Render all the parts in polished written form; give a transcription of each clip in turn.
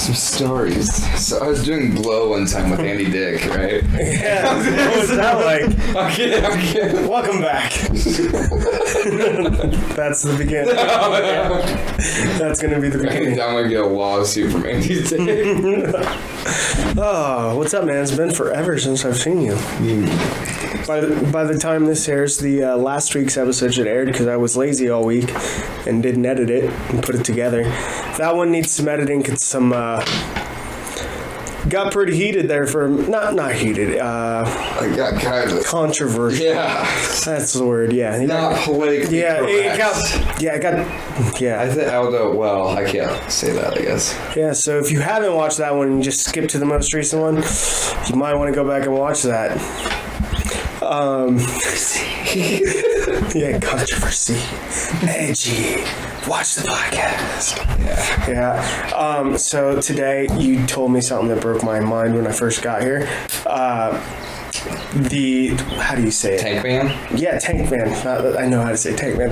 some stories. So I was doing Blow one time with Andy Dick, right? Yeah, what was that like? I'm kidding. Welcome back. That's the beginning. That's going to be the beginning. I'm going to get a lawsuit from Andy Dick. Oh, what's up, man? It's been forever since I've seen you. By the time this airs, the last week's episode should air because I was lazy all week and didn't edit it and put it together. That one needs some editing because some got pretty heated there for not heated. I got kind of controversial. Yeah, that's the word. Yeah, not politically correct. I think Aldo. Well, I can't say that, I guess. Yeah. So if you haven't watched that one and you just skip to the most recent one, you might want to go back and watch that. Yeah, controversy, edgy. Watch the podcast. Yeah. So today you told me something that broke my mind when I first got here. How do you say it? Tank Man? Yeah, Tank Man. I know how to say Tank Man.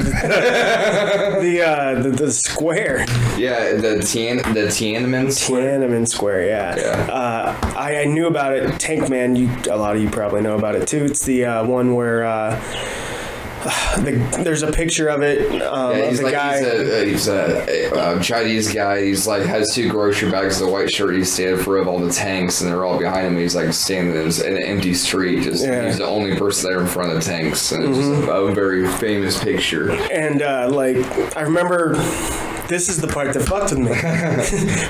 the square. Yeah, the Tiananmen Square. Tiananmen Square, yeah. I knew about it. Tank Man, a lot of you probably know about it too. It's the one where there's a picture of it. He's the like guy. He's a Chinese guy. He's like has two grocery bags, the white shirt. He's standing for all the tanks, and they're all behind him. He's like standing in an empty street. He's the only person there in front of the tanks, and it's just a very famous picture. And I remember. This is the part that fucked with me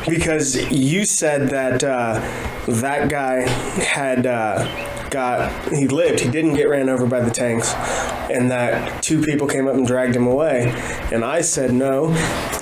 because you said that that guy had he lived. He didn't get ran over by the tanks, and that two people came up and dragged him away. And I said no.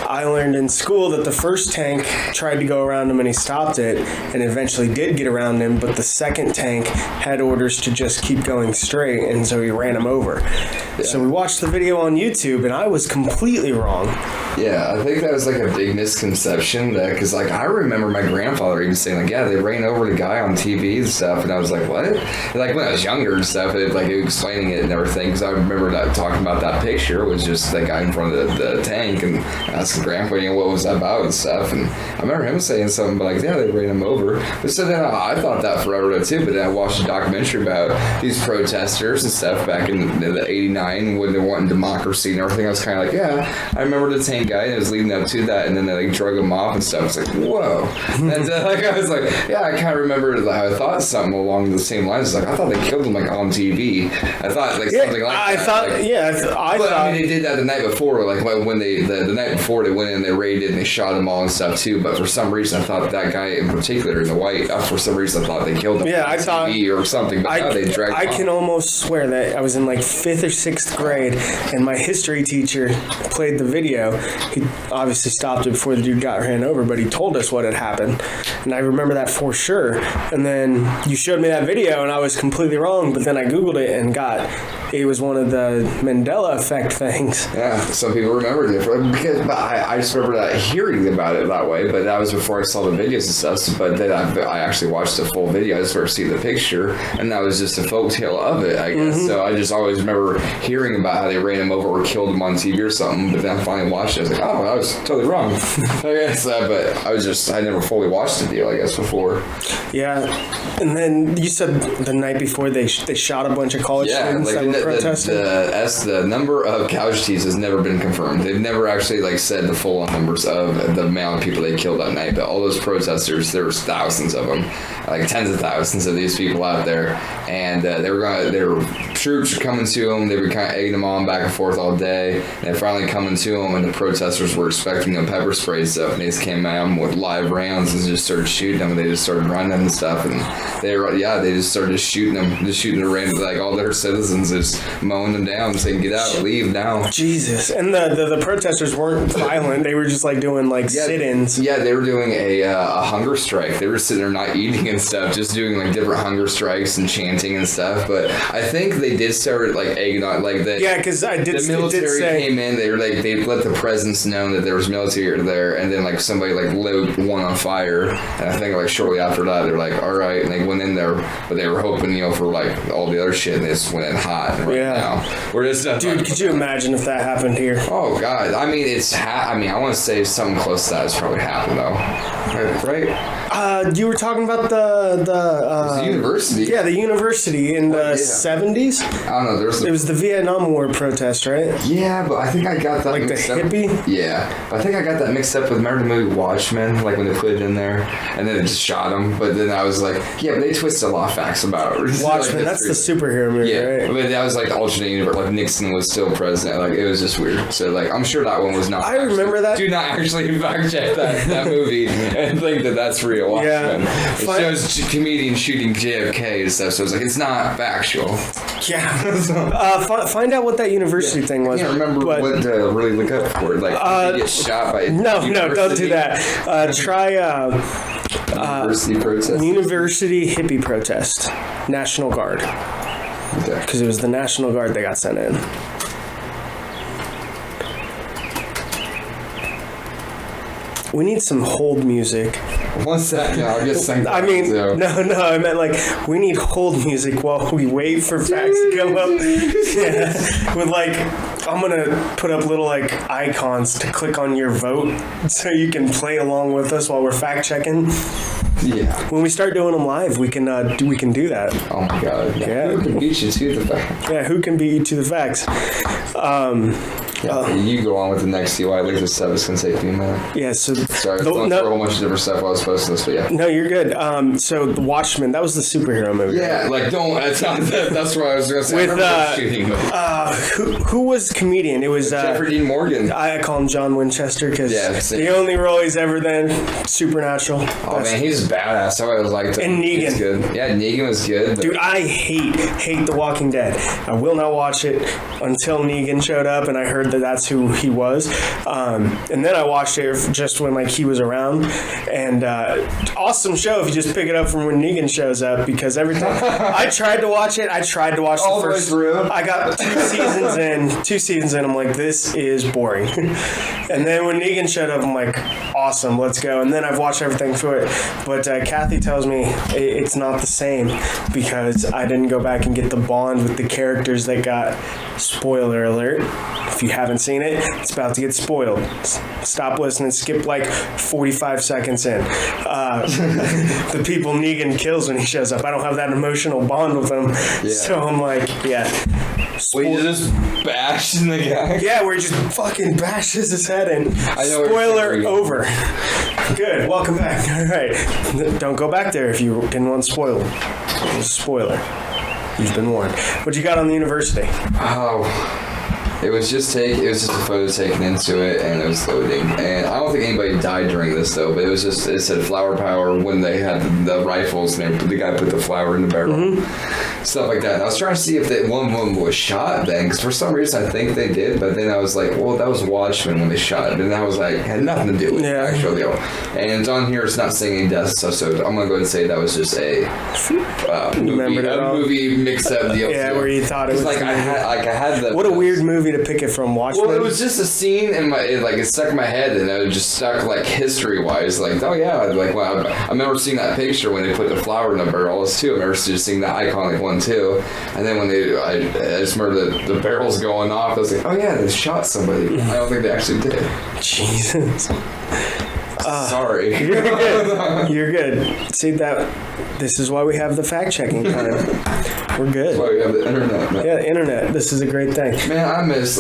I learned in school that the first tank tried to go around him and he stopped it and eventually did get around him, but the second tank had orders to just keep going straight, and so he ran him over. Yeah. So we watched the video on YouTube and I was completely wrong. Yeah, I think that was like a big misconception because I remember my grandfather even saying they ran over the guy on TV and stuff, and I was like, what? And, when I was younger and stuff, explaining it and everything, because I remember that talking about that picture was just that guy in front of the tank, and I asked grandpa, what was that about and stuff, and I remember him saying something but they ran him over. But so then I thought that forever too, but then I watched a documentary about these protesters and stuff back in the 89 when they were wanting democracy and everything. I was kind of I remember the tank guy, and it was leading up to that, and then they drug him off and stuff. It's whoa. And I was I kind of remember I thought something along the same lines. I thought they killed him on TV. I thought something like that. I thought I mean, they did that the night before, when the night before they went in, they raided and they shot them all and stuff too. But for some reason, I thought that guy in particular in the white. For some reason, I thought they killed him. Yeah, I thought TV or something. But they dragged. I can almost swear that I was in 5th or 6th grade, and my history teacher played the video. He obviously stopped it before the dude got ran over, but he told us what had happened, and I remember that for sure. And then you showed me that video, and I was completely wrong. But then I googled it and it was one of the Mandela effect things. Yeah, some people remember it because I just remember that hearing about it that way. But that was before I saw the videos and stuff. But then I actually watched the full video. I just first see the picture, and that was just a folktale of it, I guess. So I just always remember hearing about how they ran him over or killed him on TV or something. But then I finally watched it. I was oh, I was totally wrong. I guess, but I never fully watched the deal, I guess, before. Yeah, and then you said the night before they shot a bunch of college students that were protesting. The number of casualties has never been confirmed. They've never actually said the full numbers of the amount of people they killed that night. But all those protesters, there was thousands of them, tens of thousands of these people out there, and their troops were coming to them. They were kind of egging them on back and forth all day. And they're finally coming to them, and the protesters were expecting pepper spray and stuff, and they just came at with live rounds and just started shooting them, and they just started running and stuff, and they just started shooting them, just shooting the random, all their citizens, just mowing them down, saying, get out, leave now. Jesus. And the protesters weren't violent, they were just doing sit-ins. Yeah, they were doing a hunger strike. They were sitting there not eating and stuff, just doing different hunger strikes and chanting and stuff. But I think they did start egging on yeah, because the military came in. They were they let the presence know that there was military there, and then somebody lit one on fire, and I think shortly after that they're all right, and they went in there, but they were hoping for all the other shit, and they just went in hot, happening right now. We're just not Dude, could you imagine if that happened here? Oh God! I mean, I want to say something close to that has probably happened though, right? You were talking about the university. Yeah, the university in the 70s. I don't know. It was the Vietnam War protest, right? Yeah, but I think I got that Like the mixed up. hippie? Yeah, but I think I got that mixed up with, remember the movie Watchmen, like when they put it in there and then it just shot him. But then I was like, yeah, but they twisted a lot of facts about it. Watchmen, Like, that's the superhero movie, yeah, right? but that was like the alternate universe. Like Nixon was still president. Like it was just weird. So like I'm sure that one was not. I remember that. Do not actually fact check that movie and think that that's real. Watchmen. Yeah. It shows comedians shooting JFK and stuff. So it's like it's not factual. Yeah. Find out what that university thing was. I can't remember but, what to really look up for. Like did he get shot by No, don't do that. Try university protest. University hippie protest. National Guard. Okay. Because it was the National Guard that got sent in. We need some hold music. One second, I'll just sing. I mean, no, I meant like we need hold music while we wait for facts to come up. Yeah. With like, I'm gonna put up little like icons to click on your vote so you can play along with us while we're fact checking. Yeah. When we start doing them live, we can do that. Oh my God. Yeah. Who can beat you to the fact? Yeah, who can beat you to the facts? You go on with the next UI. Like this stuff is gonna take me a minute. Yeah, so Sorry, I was going through a whole bunch of different stuff while I was posting this, but yeah. No, you're good. So the Watchmen, that was the superhero movie. Yeah, like don't. That's not. That's what I was gonna say. With, I remember the shooting movie. Who was the comedian? It was Jeffrey Dean Morgan. I call him John Winchester because the only role he's ever done, Supernatural. Oh man, he's badass. I always liked him. And Negan. He's good. Yeah, Negan was good. Dude, I hate The Walking Dead. I will not watch it until Negan showed up and I heard that that's who he was. And then I watched it just when like he was around. And awesome show if you just pick it up from when Negan shows up, because every time I tried to watch it, All the first. I got 2 seasons in. I'm like, this is boring. And then when Negan showed up, I'm like, awesome, let's go. And then I've watched everything through it. But Kathy tells me it's not the same because I didn't go back and get the bond with the characters that got, spoiler alert, if you haven't seen it, it's about to get spoiled. Stop listening, skip like 45 seconds in. The people Negan kills when he shows up, I don't have that emotional bond with them. Yeah. So I'm like, yeah. Wait, you just bashing the guy? Yeah, where he just fucking bashes his head in. I know. Spoiler over. Good, welcome back. All right. Don't go back there if you didn't want spoiled. It was a spoiler. You've been warned. What you got on the university? Oh. It was just a photo taken into it, and it was loading. And I don't think anybody died during this though. But it said flower power when they had the rifles, and the guy put the flower in the barrel, stuff like that. And I was trying to see if that one woman was shot then, because for some reason I think they did. But then I was like, well, that was Watchmen when they shot it, and I was like, had nothing to do with the actual deal. And on here it's not saying any deaths, so I'm gonna go ahead and say that was just a movie mix-up deal. Yeah, where you thought it was like I had the. What a weird movie to pick it from. Watchmen. Well, it was just a scene in it stuck in my head, and it just stuck like history-wise. Like, oh yeah, like wow, I remember seeing that picture when they put the flower in the barrels too. I remember just seeing that iconic one too. And then when I just remember the barrels going off. I was like, oh yeah, they shot somebody. I don't think they actually did. Jesus. Sorry. You're good. You're good. See that? This is why we have the fact-checking time. We're good. That's why we have the internet. Man. Yeah, internet. This is a great thing. Man, I miss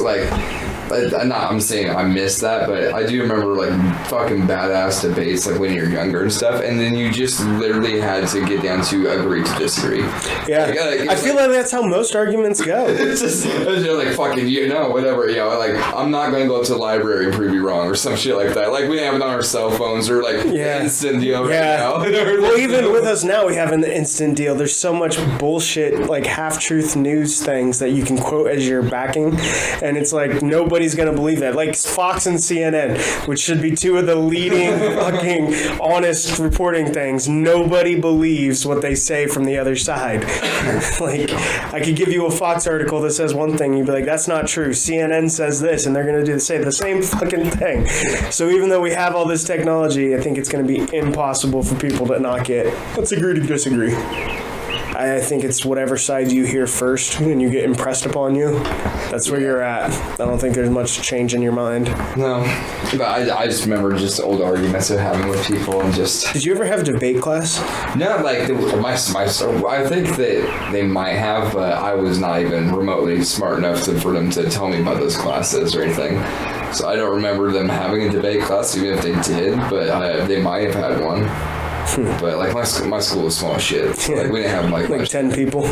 I'm saying I miss that, but I do remember like fucking badass debates like when you're younger and stuff, and then you just literally had to get down to agree to disagree. Yeah, I feel like that's how most arguments go. It's just like fucking whatever, like I'm not gonna go up to the library and prove you wrong or some shit like that. Like we have it on our cell phones or like instant deal right now. Well, even with us now, we have an instant deal. There's so much bullshit like half-truth news things that you can quote as your backing, and it's like nobody's gonna believe that. Like Fox and CNN, which should be two of the leading fucking honest reporting things, nobody believes what they say from the other side. Like I could give you a Fox article that says one thing, you'd be like, that's not true. CNN says this, and they're gonna say the same fucking thing. So even though we have all this technology, I think it's gonna be impossible for people to not get, let's agree to disagree. I think it's whatever side you hear first and you get impressed upon you. That's where you're at. I don't think there's much change in your mind. No, but I just remember just old arguments of having with people and just. Did you ever have debate class? No, like I think that they might have, but I was not even remotely smart enough for them to tell me about those classes or anything. So I don't remember them having a debate class, even if they did. But they might have had one. But like my school was small as shit. So, like we didn't have like much. 10 people.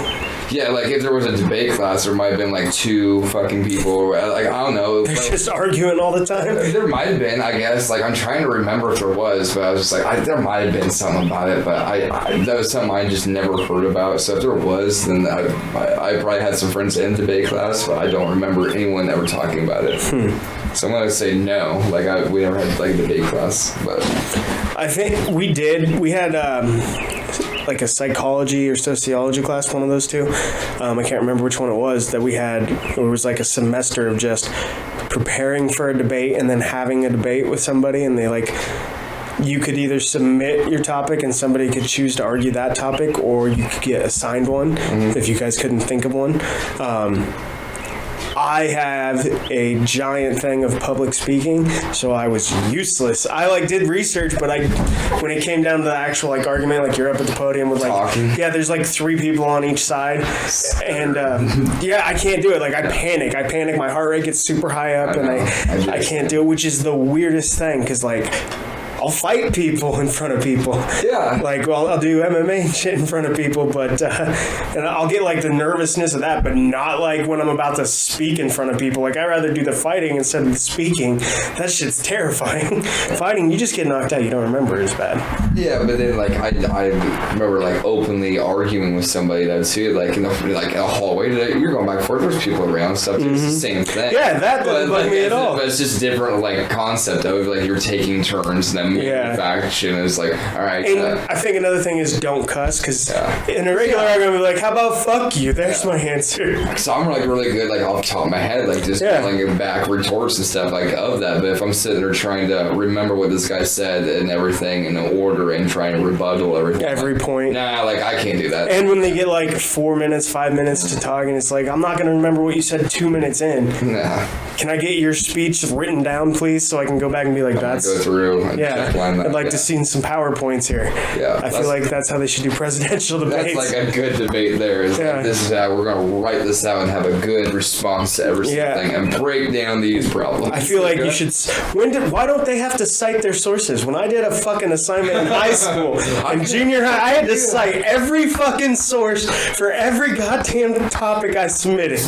Yeah, like if there was a debate class, there might have been like 2 fucking people. Like I don't know. They're just arguing all the time. There might have been, I guess. Like I'm trying to remember if there was, but I was just like, there might have been something about it, but that was something I just never heard about. So if there was, then I probably had some friends in debate class, but I don't remember anyone ever talking about it. So I'm gonna say no. Like we never had like a debate class, but I think we did. We had like a psychology or sociology class, one of those two. I can't remember which one it was that we had. It was like a semester of just preparing for a debate and then having a debate with somebody, and they like. You could either submit your topic and somebody could choose to argue that topic, or you could get assigned one if you guys couldn't think of one. I have a giant thing of public speaking, so I was useless. I like did research, but when it came down to the actual like argument, like you're up at the podium with like talking. Yeah, there's like 3 people on each side, and yeah, I can't do it. Like I panic. My heart rate gets super high up, and I can't do it, which is the weirdest thing because like. I'll fight people in front of people. Yeah. Like, well, I'll do MMA and shit in front of people, but, and I'll get like the nervousness of that, but not like when I'm about to speak in front of people. Like, I'd rather do the fighting instead of the speaking. That shit's terrifying. Fighting, you just get knocked out. You don't remember as bad. Yeah, but then like I remember like openly arguing with somebody that too, like in a hallway. You're going back and forth. There's people around. Stuff. It's the same thing. Yeah, that doesn't bug me at all. But it's just different, like concept of like you're taking turns and then faction is like, all right. And I think another thing is don't cuss, because in a regular argument, be like, how about fuck you? There's my answer. So I'm like really good, like off the top of my head, like just like back retorts and stuff like of that. But if I'm sitting there trying to remember what this guy said and everything in order and trying to rebuttal everything, every point. Nah, like I can't do that. And when they get like 4 minutes, 5 minutes to talk, and it's like, I'm not gonna remember what you said 2 minutes in. Nah. Can I get your speech written down, please, so I can go back and be like, that's go through. And check line that. I'd like to see some PowerPoints here. Yeah, I feel like that's how they should do presidential debates. That's like a good debate there. Is like, this is how we're going to write this out and have a good response to every single thing and break down these problems. I feel like you should. Why don't they have to cite their sources? When I did a fucking assignment in high school, in junior high, I had to cite every fucking source for every goddamn topic I submitted.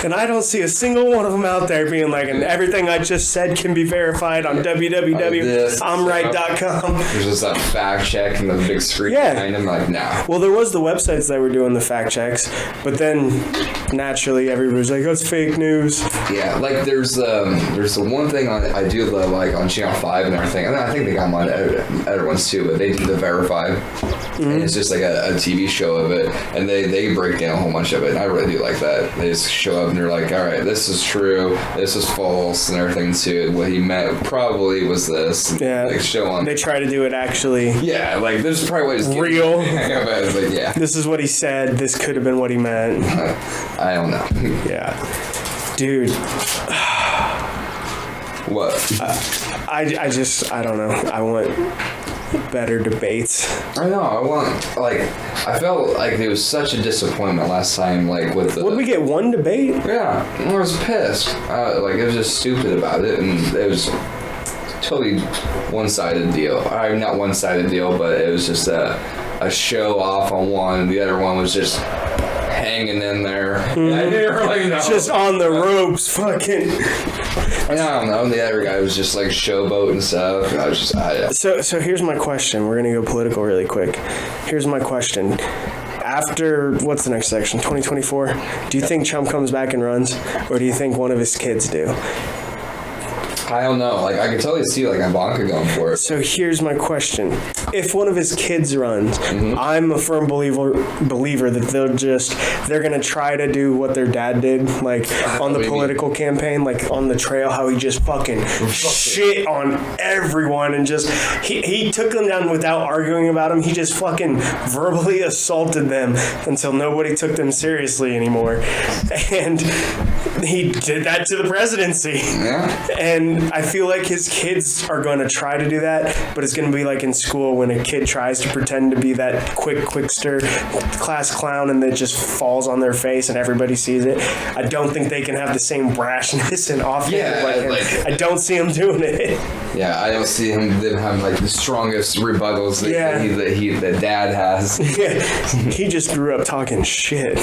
And I don't see a single one of them out there being like, and everything I just said can be verified on www.imright.com. There's just that fact check and the big screen behind them. Like, nah. Well, there was the websites that were doing the fact checks, but then naturally everybody was like, "Oh, it's fake news." Yeah, like there's the one thing I do love, like on Channel 5 and everything. And I think they got them on other ones too, but they do the Verified. And it's just like a TV show of it, and they break down a whole bunch of it. And I really do like that. They just show up and they're like, all right, this is true, this is false, and everything too. What he meant probably was this. Yeah, like show on. They try to do it actually. Yeah, like there's probably ways real. But it's like, yeah, this is what he said. This could have been what he meant. I don't know. Yeah, dude. What? I don't know. I want better debates. I know. I felt like it was such a disappointment last time. Like with the. Would we get one debate? Yeah, I was pissed. Like it was just stupid about it, and it was totally one-sided deal. Not one-sided deal, but it was just a show off on one, and the other one was just hanging in there. I didn't really know. Just on the ropes, fucking. I don't know. The other guy was just like showboat and stuff. I was just. So here's my question. We're gonna go political really quick. Here's my question. After, what's the next section? 2024? Do you think Trump comes back and runs, or do you think one of his kids do? I don't know. Like, I could totally see, like, Ivanka going for it. So here's my question. If one of his kids runs, I'm a firm believer that they're going to try to do what their dad did, like on the political campaign, like on the trail, how he just fucking shit on everyone and just, he took them down without arguing about him. He just fucking verbally assaulted them until nobody took them seriously anymore. And he did that to the presidency. Yeah. And I feel like his kids are going to try to do that, but it's going to be like in school when a kid tries to pretend to be that quickster class clown and it just falls on their face and everybody sees it. I don't think they can have the same brashness and offhand like him. I don't see him doing it. Yeah, I don't see them having like the strongest rebuttals that dad has. Yeah, he just grew up talking shit.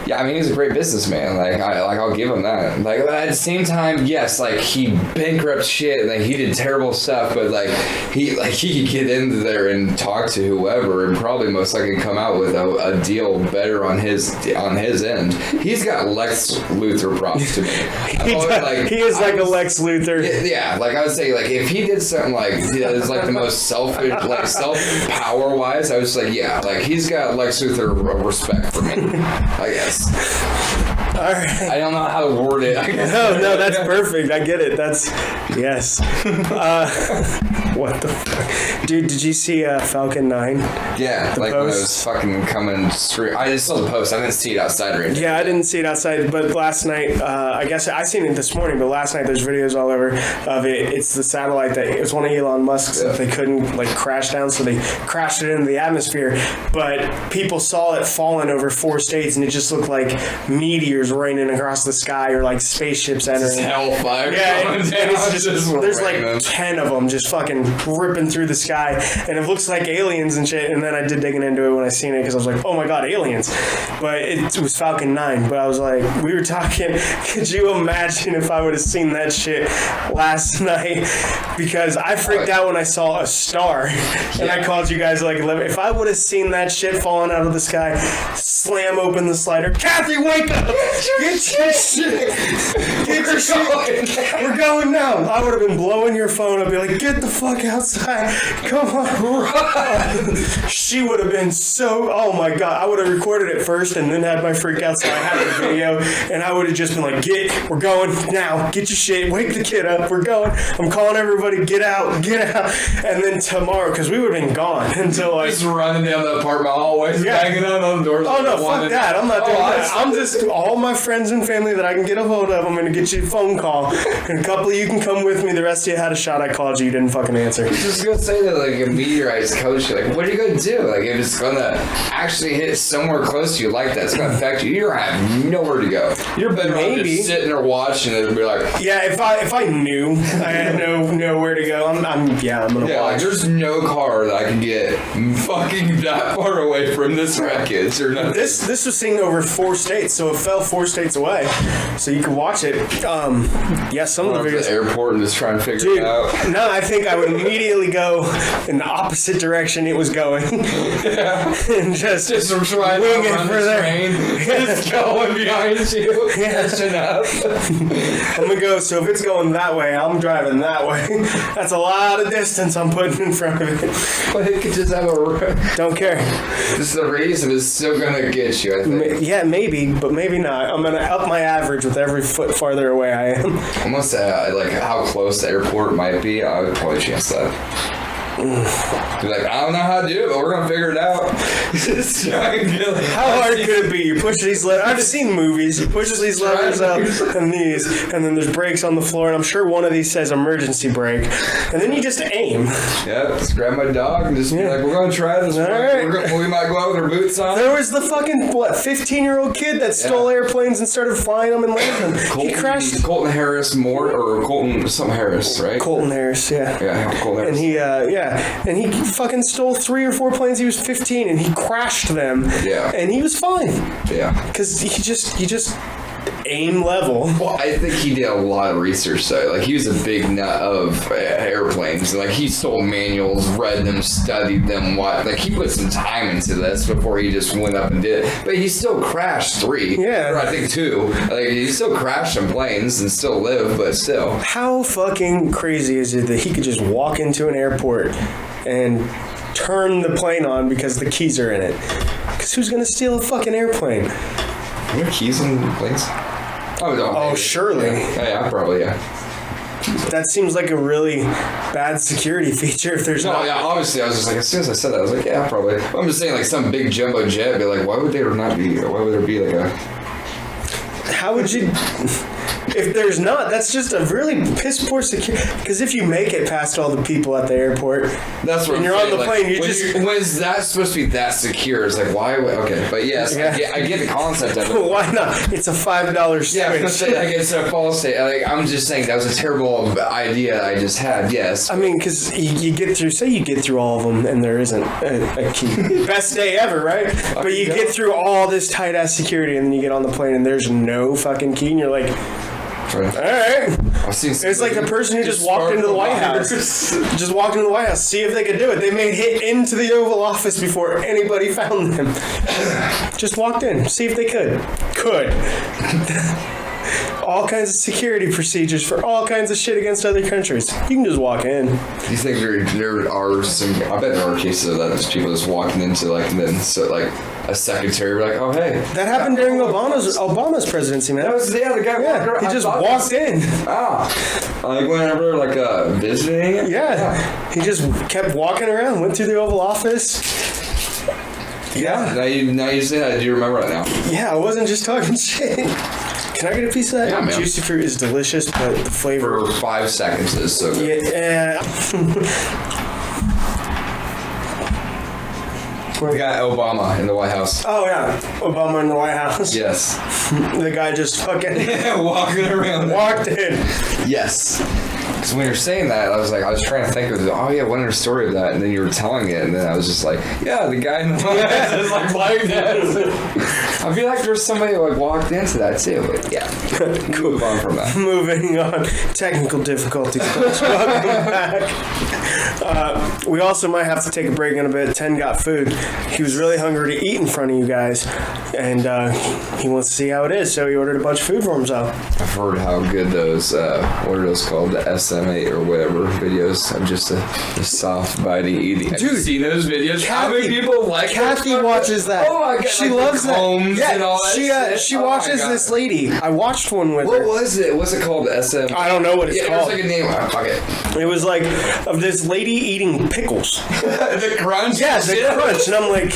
Yeah, I mean, he's a great businessman. I'll give him that. Like, at the same time, yes, like, he bankrupt shit, and like, he did terrible stuff, but like, he could get into there and talk to whoever, and probably most likely come out with a deal better on his end. He's got Lex Luthor props to me. He is like a Lex Luthor. Yeah, like I would say, like, if he did something like that is like the most selfish, like self-power wise, I was like, yeah, like, he's got Lex Luthor respect for me, I guess. All right. I don't know how to word it. No, that's perfect. I get it. That's yes. What the fuck? Dude, did you see Falcon 9? Yeah, like when it was fucking coming straight. I just saw the post. I didn't see it outside or anything. Yeah, I didn't see it outside, but last night, I guess I seen it this morning, but last night there's videos all over of it. It's the satellite that, it was one of Elon Musk's that they couldn't like crash down, so they crashed it into the atmosphere, but people saw it falling over 4 states and it just looked like meteors raining across the sky or like spaceships entering. Hellfire. Yeah, and it's just there's like 10 of them just fucking ripping through the sky, and it looks like aliens and shit. And then I did digging into it when I seen it because I was like, oh my god, aliens. But it was Falcon 9. But I was like, we were talking, could you imagine if I would have seen that shit last night? Because I freaked out when I saw a star, and I called you guys like 11. If I would have seen that shit falling out of the sky, slam open the slider, Kathy, wake up! Get your shit! Get your shit! We're going now! I would have been blowing your phone up, be like, get the fuck outside! Come on, run! She would have been so, oh my god, I would have recorded it first and then had my freak out, so I had the video, and I would have just been like, we're going now, get your shit, wake the kid up, we're going, I'm calling everybody, get out, and then tomorrow, because we would have been gone until like... Just running down the apartment hallways, banging on the doors. Oh no, fuck that, I'm not doing that. I'm just, all my friends and family that I can get a hold of, I'm going to get you a phone call, and a couple of you can come with me, the rest of you had a shot, I called you didn't fucking answer. I was just going to say that, like, a meteorite's coach, like, what are you going to do? Like, if it's going to actually hit somewhere close to you like that, it's going to affect you. You're going to have nowhere to go. You're better off just sitting there watching it and be like... Yeah, if I knew I had nowhere to go, I'm going to watch. Like, there's no car that I can get fucking that far away from this wreckage or nothing. This was seen over 4 states, so it fell 4 states away. So you can watch it. Some of the videos... the airport and just try and figure it out. No, I think I would immediately go in the opposite direction it was going. And just try wing to it for there. It's going behind you. Catching up. I'm going to go, so if it's going that way, I'm driving that way. That's a lot of distance I'm putting in front of it. But it could just have Don't care. Just the reason is still going to get you, I think. Yeah, maybe, but maybe not. I'm going to up my average with every foot farther away I am. I'm going to say, like, how close the airport might be, I would probably chance that. Be like, I don't know how to do it, but we're gonna figure it out. How hard could it be? You push these levers. I've seen movies. You push these levers up and these, and then there's brakes on the floor, and I'm sure one of these says emergency brake, and then you just aim. Yeah, just grab my dog and just be like, we're gonna try this. All right. We might go out with our boots on. There was the fucking 15-year-old kid that stole airplanes and started flying them and landing them. He crashed. Colton Harris Colton Harris, right? Colton Harris, yeah. Yeah, Colton Harris. And and he fucking stole 3 or 4 planes. He was 15 and he crashed them. Yeah. And he was fine. Yeah. Because he just AIM level. Well, I think he did a lot of research though. Like he was a big nut of airplanes. Like he stole manuals, read them, studied them. Like he put some time into this before he just went up and did it. But he still crashed 3. Yeah. Or I think 2. Like he still crashed some planes and still lived, but still. How fucking crazy is it that he could just walk into an airport and turn the plane on because the keys are in it? Because who's gonna steal a fucking airplane? Are there keys in planes? Oh, no. Oh, Maybe. surely. Yeah, probably, yeah. That seems like a really bad security feature if there's No, not. yeah, obviously, I was just like, as soon as I said that, I was like, yeah, probably. I'm just saying, like, some big jumbo jet, be like, why would there not be, why would there be, like, a... How would you... If there's not, that's just a really piss poor security. Because if you make it past all the people at the airport, That's what and I'm you're on saying, the like, plane, you when just... when is that supposed to be that secure? It's like, why would... Okay, but yes, Yeah. I get the concept of it. Why not? It's a $5 switch. Yeah, I was gonna say, like, it's a false state. Like, I'm just saying that was a terrible idea I just had, yes. I mean, because you get through, say you get through all of them and there isn't a key. Best day ever, right? But you get through all this tight ass security and then you get on the plane and there's no fucking key and you're like, all right. I've seen It's like the person who just walked into the White House. Just walked into the White House, see if they could do it. They made it into the Oval Office before anybody found them. Just walked in, see if they could. Could. All kinds of security procedures for all kinds of shit against other countries. You can just walk in. Do you think there are some... I bet there are cases of that. There's people just walking into, like, and then, so, like, a secretary be like, oh, hey. That happened during Obama's presidency, man. That was, yeah, the guy walked around. He just walked in. Like, whenever, like, visiting. Yeah. He just kept walking around, went through the Oval Office. Yeah. Now you say that, I do remember that now. Yeah, I wasn't just talking shit. Can I get a piece of that? Yeah, man. Juicy fruit is delicious, but the flavor... For 5 seconds is so good. Yeah. We got Obama in the White House. Oh, yeah. Obama in the White House. Yes. The guy just fucking Walking around. walked in. Yes. Because when you're saying that, I was trying to think of, oh yeah, one other story of that, and then you were telling it, and then I was just like, yeah, the guy in the White House is like that. I feel like there's somebody who like walked into that too, but yeah. Move on from that. Moving on. Technical difficulties. Welcome back. We also might have to take a break in a bit. 10 got food. He was really hungry to eat in front of you guys, and he wants to see how it is, so he ordered a bunch of food for himself. I've heard how good those, what are those called? The SM8 or whatever videos of just the soft bitey eating. Have you Dude, seen those videos? How many people like Kathy those? watches that. Oh my god. She like loves the that. combs Yeah, and all that shit. she Oh my watches God. this lady. I watched one with What her. was it? What's it called? SM? I don't know what it's yeah, called. it was like a name. Oh, fuck it. It was like of this lady eating pickles. The crunch? Yeah, the crunch. And I'm like,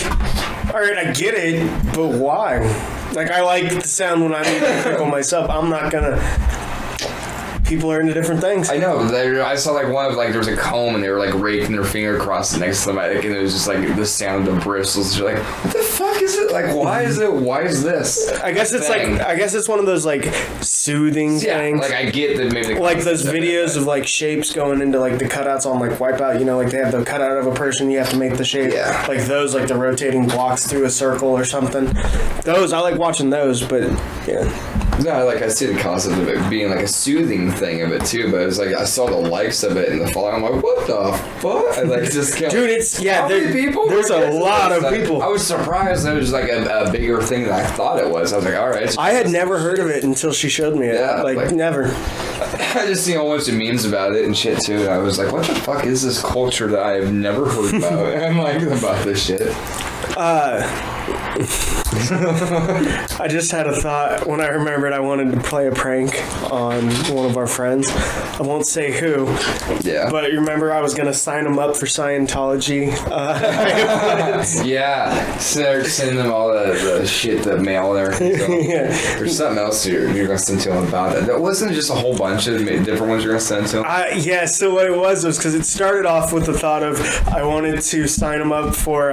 all right, I get it, but why? Like, I like the sound when I'm eating a pickle myself. I'm not gonna... People are into different things. I know. I saw like one of like there was a comb and they were like raking their finger across it next to somebody, and it was just like the sound of the bristles. You're like, what the fuck is it? Like, why is it? Why is this? I guess it's thing? like, I guess it's one of those like soothing Yeah, things. like I get that maybe Like those videos of like shapes going into like the cutouts on like Wipeout, you know, like they have the cutout of a person, you have to make the shape. Yeah. Like those, like the rotating blocks through a circle or something. Those, I like watching those, but yeah. No, like I see the concept of it being like a soothing thing of it too, but it's like I saw the likes of it in the following. I'm like, what the fuck? I like just kept, Dude, it's, yeah, how many people? there's were a lot of like, people. I was surprised that it was like a bigger thing than I thought it was. I was like, all right. I had never heard of it until she showed me it. Yeah, like never. I just seen a whole bunch of memes about it and shit too, and I was like, what the fuck is this culture that I have never heard about? I'm like, about this shit. I just had a thought when I remembered I wanted to play a prank on one of our friends. I won't say who, Yeah. but you remember I was going to sign him up for Scientology. Yeah. So send them all the shit, the mail and everything. So. Yeah. There's something else you're going to send to them about it. That wasn't just a whole bunch of different ones you're going to send to them. Yeah, so what it was because it started off with the thought of I wanted to sign him up for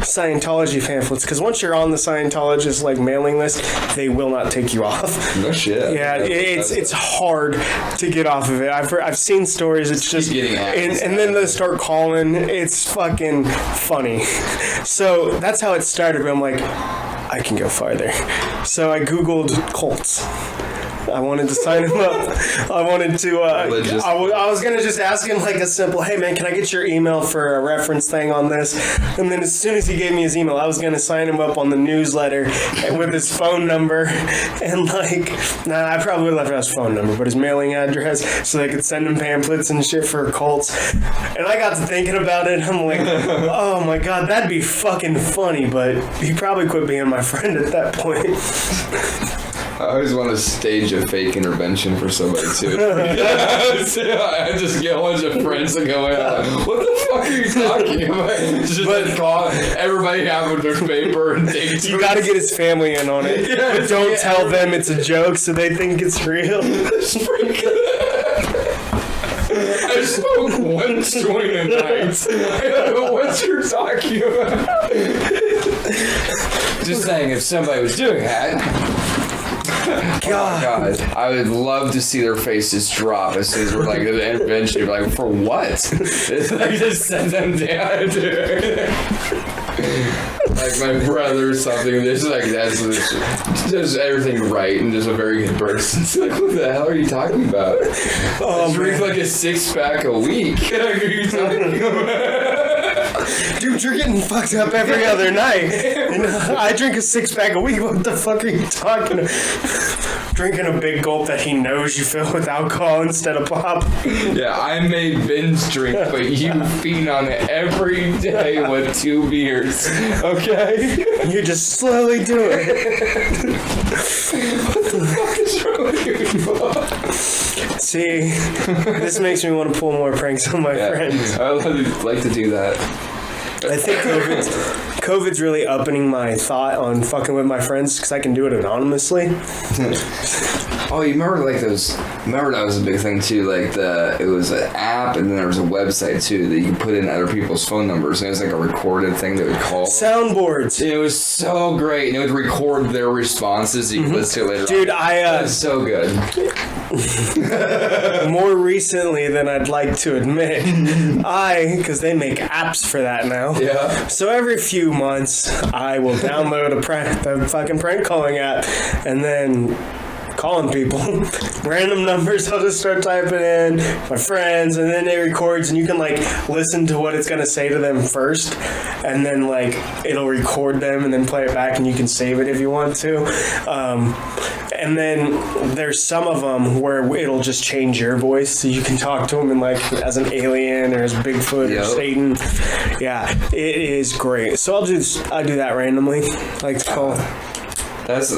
Scientology pamphlets, because once you're on the Scientologist like mailing list, they will not take you off. No shit. Yeah, it's hard to get off of it. I've seen stories. It's just getting ads. and then they start calling. It's fucking funny. So that's how it started. But I'm like, I can go farther. So I googled cults. I wanted to sign him up. I wanted to. I was gonna just ask him like a simple, "Hey man, can I get your email for a reference thing on this?" And then as soon as he gave me his email, I was gonna sign him up on the newsletter with his phone number and I probably would have left out his phone number, but his mailing address, so they could send him pamphlets and shit for cults. And I got to thinking about it. I'm like, oh my god, that'd be fucking funny. But he probably quit being my friend at that point. I always want to stage a fake intervention for somebody too. I just get a bunch of friends that go out. Like, what the fuck are you talking about? Just call everybody out with their paper and take. You got to get his family in on it. Yeah, but don't tell them it's a joke, so they think it's real. I smoke one joint a night. I don't know what you're talking about. Just saying, if somebody was doing that. God. Oh my God, I would love to see their faces drop as soon as we're like the intervention. You're like, for what? It's like just send them down. Like my brother or something. This is like does everything right and just a very good person. It's like, what the hell are you talking about? I drink like a 6-pack a week. What are you talking about? Dude, you're getting fucked up every other night. I drink a 6-pack a week. What the fuck are you talking about? Drinking a big gulp that he knows you fill with alcohol instead of pop. Yeah, I made Ben's drink, but you feed on it every day with 2 beers. Okay? You just slowly do it. What the fuck is wrong with you? See, this makes me want to pull more pranks on my friends. I would like to do that. I think COVID's really upping my thought on fucking with my friends because I can do it anonymously. Oh, you remember like those? Remember that was a big thing too. Like it was an app, and then there was a website too that you could put in other people's phone numbers, and it was like a recorded thing that would call. Soundboards. It was so great, and it would record their responses. You could listen to it later. Dude, that was so good. More recently than I'd like to admit, because they make apps for that now. Yeah. So every few months, I will download the fucking prank calling app, and then calling people. Random numbers, I'll just start typing in my friends, and then it records, and you can like listen to what it's gonna say to them first, and then like it'll record them and then play it back, and you can save it if you want to. And then there's some of them where it'll just change your voice, so you can talk to them in like as an alien or as Bigfoot or Satan. Yeah, it is great. So I do that randomly. Like to call. That's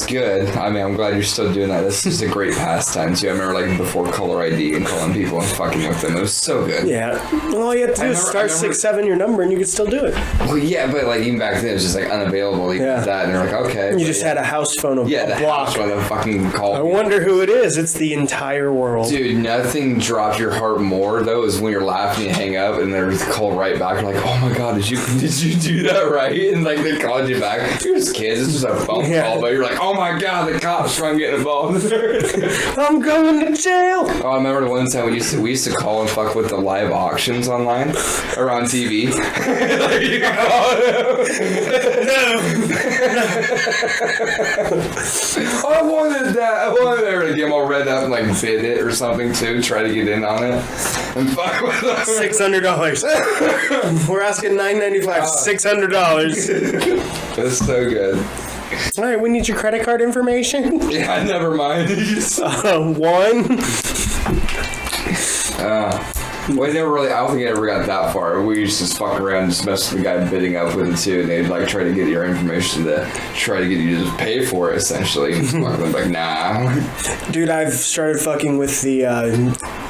good. I mean, I'm glad you're still doing that. This is a great pastime too. I remember like before caller ID and calling people and fucking with them. It was so good. Yeah. All you have to do is star 67 your number and you could still do it. Well, yeah, but like even back then it was just like unavailable. You did that and you're like, okay. You just had a house phone of the block. House phone of fucking call. I wonder who it is. It's the entire world. Dude, nothing dropped your heart more though is when you're laughing and hang up and they're call right back. You're like, oh my god, did you do that right? And like they called you back. You're just kids. It's just a phone call, but you're like, oh my god, the cops trying to get involved. I'm going to jail. Oh, I remember the one time we used to call and fuck with the live auctions online or on TV. Like you call No. I wanted that. I wanted her to get them all read up and like bid it or something too. Try to get in on it and fuck with them. $600. We're asking $9.95. $600. That's so good. All right, we need your credit card information. Yeah, never mind. One. We never really, I don't think it ever got that far. We used to just fuck around and just mess with the guy bidding up with it too, and they'd like try to get your information to try to get you to just pay for it essentially. And just fuck with them, like, nah. Dude, I've started fucking with the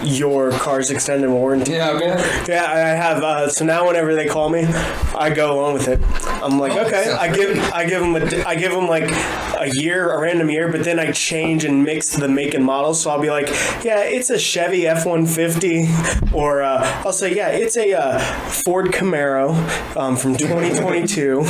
your car's extended warranty. Yeah, man. Yeah, I have. So now whenever they call me, I go along with it. I'm like, okay. I give them like a random year, but then I change and mix the make and model. So I'll be like, yeah, it's a Chevy F-150, or I'll say, yeah, it's a Ford Camaro from 2022.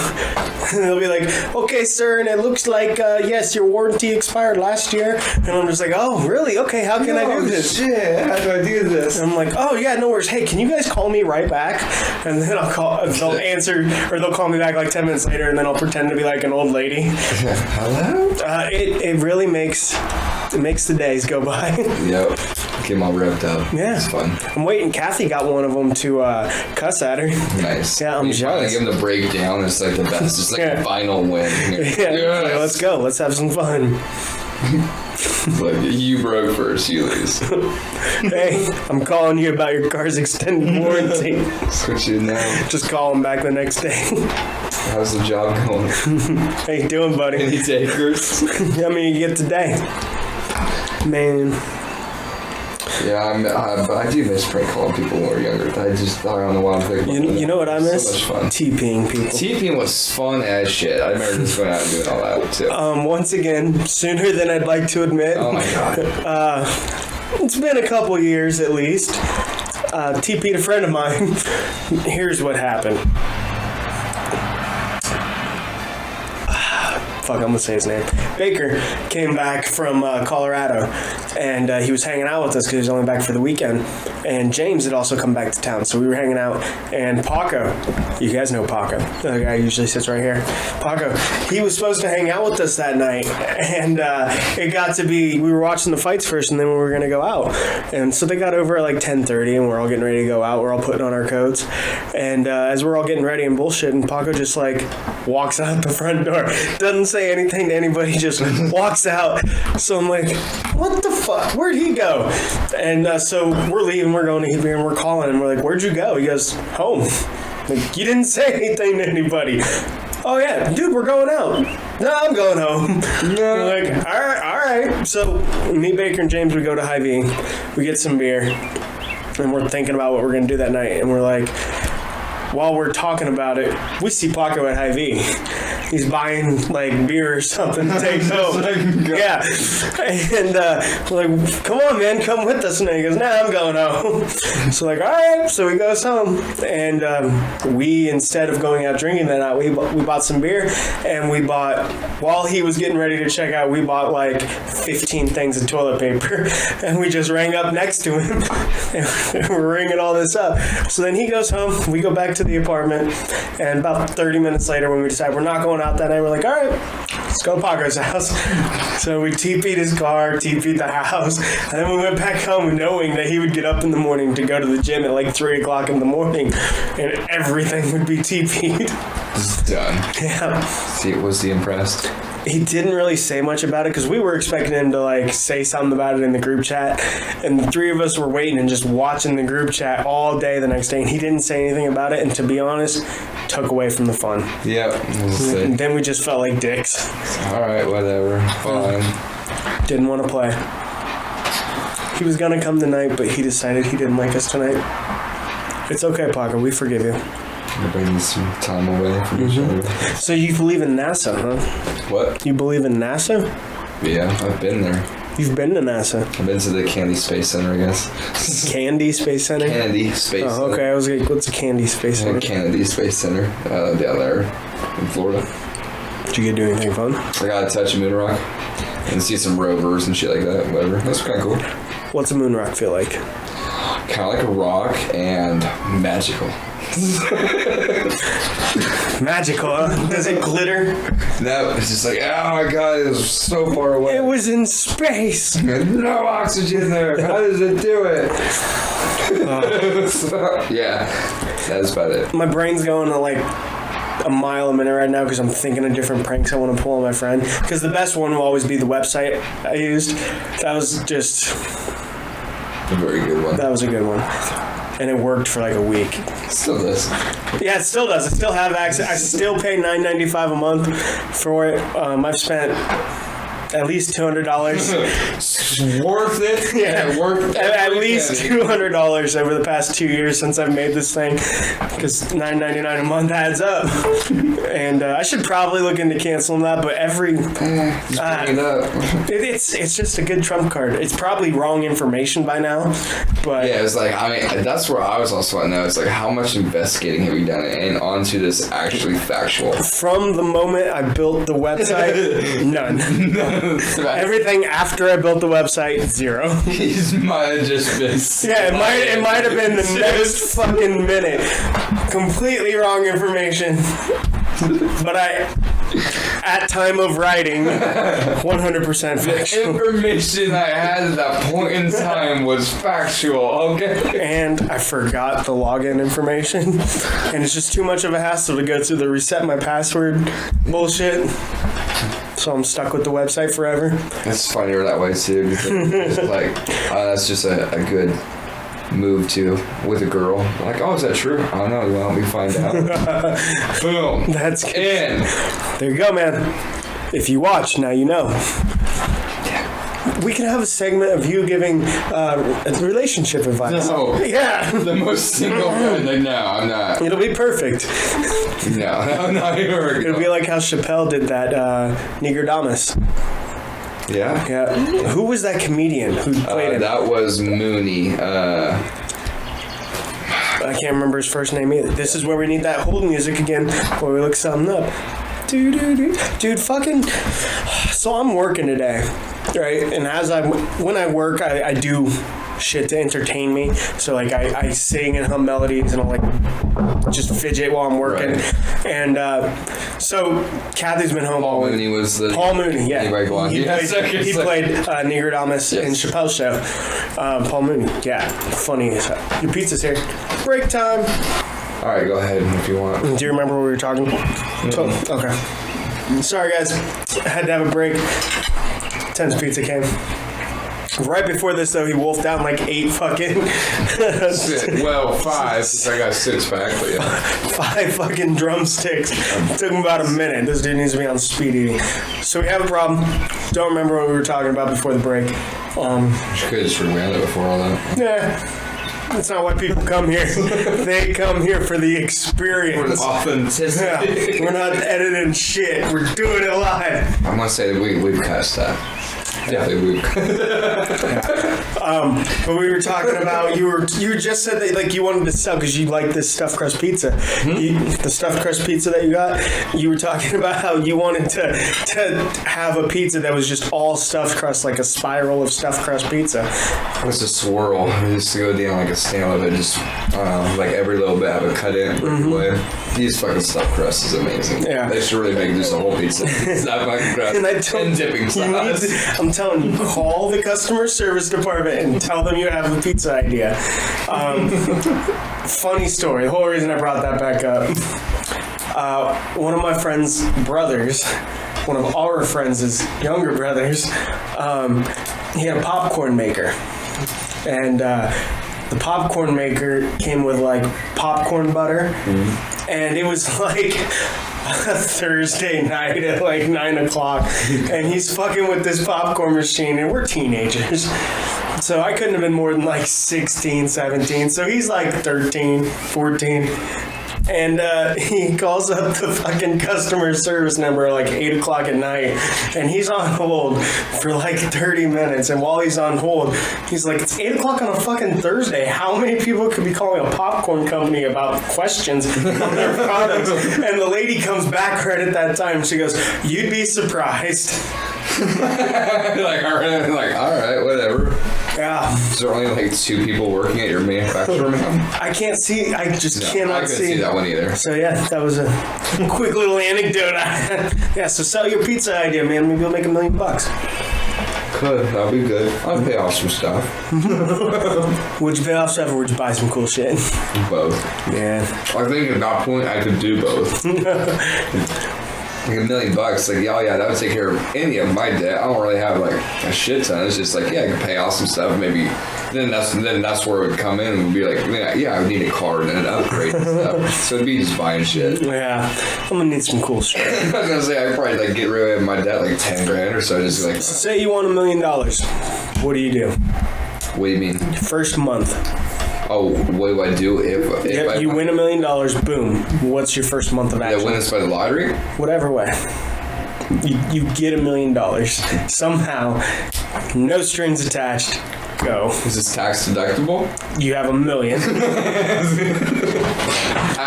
And they'll be like, okay, sir, and it looks like yes, your warranty expired last year. And I'm just like, oh, really? Okay, how can I do this? Shit, how do I do this? And I'm like, oh yeah, no worries. Hey, can you guys call me right back? And then they'll answer, or they'll call me back like 10 minutes later, and then I'll pretend to be like an old lady. Hello? It really makes It makes the days go by. Yep. Get them all ripped up. Yeah. It's fun. I'm waiting. Kathy got one of them to cuss at her. Nice. Yeah, I'm you finally jealous. give them the breakdown. It's like the best. It's like Yeah. the final win. Yeah, like, let's go. Let's have some fun. Like, you broke first, you lose. Hey, I'm calling you about your car's extended warranty. Switch it now. Just call him back the next day. How's the job going? How you doing, buddy? Any takers? How many you get today? Man, Yeah, but I do miss prank calling people when we were younger. I don't know why I'm thinking. you know what I miss? So much fun. TPing people. TPing was fun as shit. I remember just going out and doing all that too. Once again, sooner than I'd like to admit. Oh my god. It's been a couple years at least. TP'd a friend of mine. Here's what happened. Fuck, I'm gonna say his name. Baker came back from Colorado, and he was hanging out with us because he was only back for the weekend. And James had also come back to town, so we were hanging out. And Paco, you guys know Paco, the guy who usually sits right here. Paco, he was supposed to hang out with us that night, and it got to be we were watching the fights first, and then we were gonna go out. And so they got over at like 10:30, and we're all getting ready to go out. We're all putting on our coats, and as we're all getting ready and bullshit, and Paco just like walks out the front door, doesn't say anything to anybody, just walks out. So I'm like, what the fuck? Where'd he go? And so we're leaving, we're going to eat beer, and we're calling him. We're like, where'd you go? He goes, home. Like, you didn't say anything to anybody. Oh yeah, dude, we're going out. No, I'm going home. We're like, all right. So me, Baker, and James, we go to Hy-Vee. We get some beer, and we're thinking about what we're gonna do that night. And we're like, while we're talking about it, we see Paco at Hy-Vee. He's buying like beer or something to take home. Yeah. And we're like, come on, man, come with us. And he goes, nah, I'm going home. So like, all right. So he goes home. And we, instead of going out drinking that night, we bought some beer. And we bought, while he was getting ready to check out, we bought like 15 things of toilet paper. And we just rang up next to him. And we're ringing all this up. So then he goes home. We go back to the apartment. And about 30 minutes later, when we decide we're not going out that night, we're like, all right, let's go to Paco's house. So we TP'd his car, TP'd the house, and then we went back home knowing that he would get up in the morning to go to the gym at like 3 o'clock in the morning, and everything would be TP'd. It's done. Yeah. See, was he impressed? He didn't really say much about it because we were expecting him to like say something about it in the group chat, and the three of us were waiting and just watching the group chat all day the next day, and he didn't say anything about it, and to be honest, took away from the fun. Yeah. And then we just felt like dicks. Alright, whatever. Fine. Didn't want to play. He was gonna come tonight, but he decided he didn't like us tonight. It's okay, Paco, we forgive you. Everybody needs some time away from each other. So you believe in NASA, huh? What? You believe in NASA? Yeah, I've been there. You've been to NASA. I've been to the Kennedy Space Center, I guess. Candy Space Center? Kennedy Space Center. Oh, okay. I was like, what's a Candy Space Center? Kennedy Space Center, down there in Florida. Did you get to do anything fun? I got to touch a moon rock and see some rovers and shit like that, whatever. That's kind of cool. What's a moon rock feel like? Kind of like a rock and magical. Magical, huh? Does it glitter? No, it's just like, oh my god, it was so far away. It was in space. No oxygen there. How does it do it? Yeah, that's about it. My brain's going to like a mile a minute right now because I'm thinking of different pranks I want to pull on my friend. Because the best one will always be the website I used. That was just... A very good one. That was a good one. And it worked for like a week. Still does. Yeah, it still does. I still have access. I still pay $9.95 a month for it. I've spent at least $200. Worth it. Yeah, worth at least $200 over the past 2 years since I've made this thing, because $9.99 a month adds up. And I should probably look into canceling that, but Just bring it up. it's just a good trump card. It's probably wrong information by now, but Yeah, it's like, I mean, that's where I was also at now. It's like, how much investigating have you done and onto this actually factual? from the moment I built the website, none. Everything after I built the website, zero. He might have just been. Yeah, it might have been the next fucking minute. Completely wrong information. But At time of writing, 100% factual. Information I had at that point in time was factual, okay? And I forgot the login information. And it's just too much of a hassle to go through the reset my password bullshit. So I'm stuck with the website forever. It's funnier that way too. Because it's like, that's just a good move to with a girl. Like, oh, is that true? I don't know. Well, we find out. Boom. That's good. In. There you go, man. If you watch, now you know. We can have a segment of you giving relationship advice. No. Yeah. The most single guy. Like, no, I'm not. It'll be perfect. No, I'm not even. It'll be like how Chappelle did that Nigerdamus. Yeah? Yeah. Who was that comedian who played him? That was Mooney. I can't remember his first name either. This is where we need that hold music again, where we look something up. Dude, fucking. So I'm working today, right? And when I work, I do shit to entertain me. So like I sing and hum melodies and I'll like just fidget while I'm working. Right. And so Kathy's been home all Paul week. Mooney was the. Paul Mooney, yeah. Anybody go on? He played Nigerdamus in Chappelle's show. Paul Mooney, yeah. Funny as hell. Your pizza's here. Break time. All right, go ahead if you want. Do you remember what we were talking? Okay. Sorry, guys. I had to have a break. Ten's Pizza came. Right before this, though, he wolfed down like 8 fucking... Well, 5, since I got 6 back, but yeah. 5 fucking drumsticks. It took him about a minute. This dude needs to be on speed eating. So we have a problem. Don't remember what we were talking about before the break. You could have just rewound it before all that. Yeah. That's not why people come here. They come here for the experience. For the authenticity. Yeah. We're not editing shit. We're doing it live. I'm going to say that we've cussed that. Definitely we've But we were talking about you just said that like you wanted to sell because you like this stuffed crust pizza. The stuffed crust pizza that you got. You were talking about how you wanted to have a pizza that was just all stuffed crust, like a spiral of stuffed crust pizza. It's a swirl. It used to go down like a snail of it. Just like every little bit have a cut in. These fucking stuffed crust is amazing. Yeah. They should really make just a whole pizza. It's not fucking crust. And dipping sauce. I'm telling you, call the customer service department and tell them you have a pizza idea. Funny story. The whole reason I brought that back up. One of my friend's brothers, one of our friends' younger brothers, he had a popcorn maker. And the popcorn maker came with like popcorn butter. And it was like a Thursday night at like 9 o'clock. And he's fucking with this popcorn machine, and we're teenagers. So I couldn't have been more than like 16, 17. So he's like 13, 14. And he calls up the fucking customer service number at like 8 o'clock at night. And he's on hold for like 30 minutes. And while he's on hold, he's like, it's 8 o'clock on a fucking Thursday. How many people could be calling a popcorn company about questions on their products? And the lady comes back right at that time. She goes, you'd be surprised. like, all right, whatever. Yeah. Is there only like 2 people working at your manufacturer, man? I can't see. I just cannot I couldn't see that one either. So yeah, that was a quick little anecdote. Yeah, so sell your pizza idea, man. Maybe you'll make $1 million. Could. That'd be good. I'd pay off some stuff. Would you pay off stuff or would you buy some cool shit? Both. Yeah. I think at that point I could do both. Like $1 million, like, yeah, that would take care of any of my debt. I don't really have like a shit ton. It's just like, yeah, I can pay off some stuff. Maybe then that's where it would come in and would be like, yeah, I would need a car and an upgrade and stuff. So it'd be just buying shit. Yeah, I'm gonna need some cool shit. I was gonna say I'd probably like get rid of my debt like $10,000 or so. Just like, So say you want $1 million. What do? What do you mean? First month. Oh, what do I do if You win $1 million? Boom. What's your first month of action? I win this by the lottery? Whatever way. You get $1 million somehow, no strings attached. go. Is this tax deductible? You have $1 million.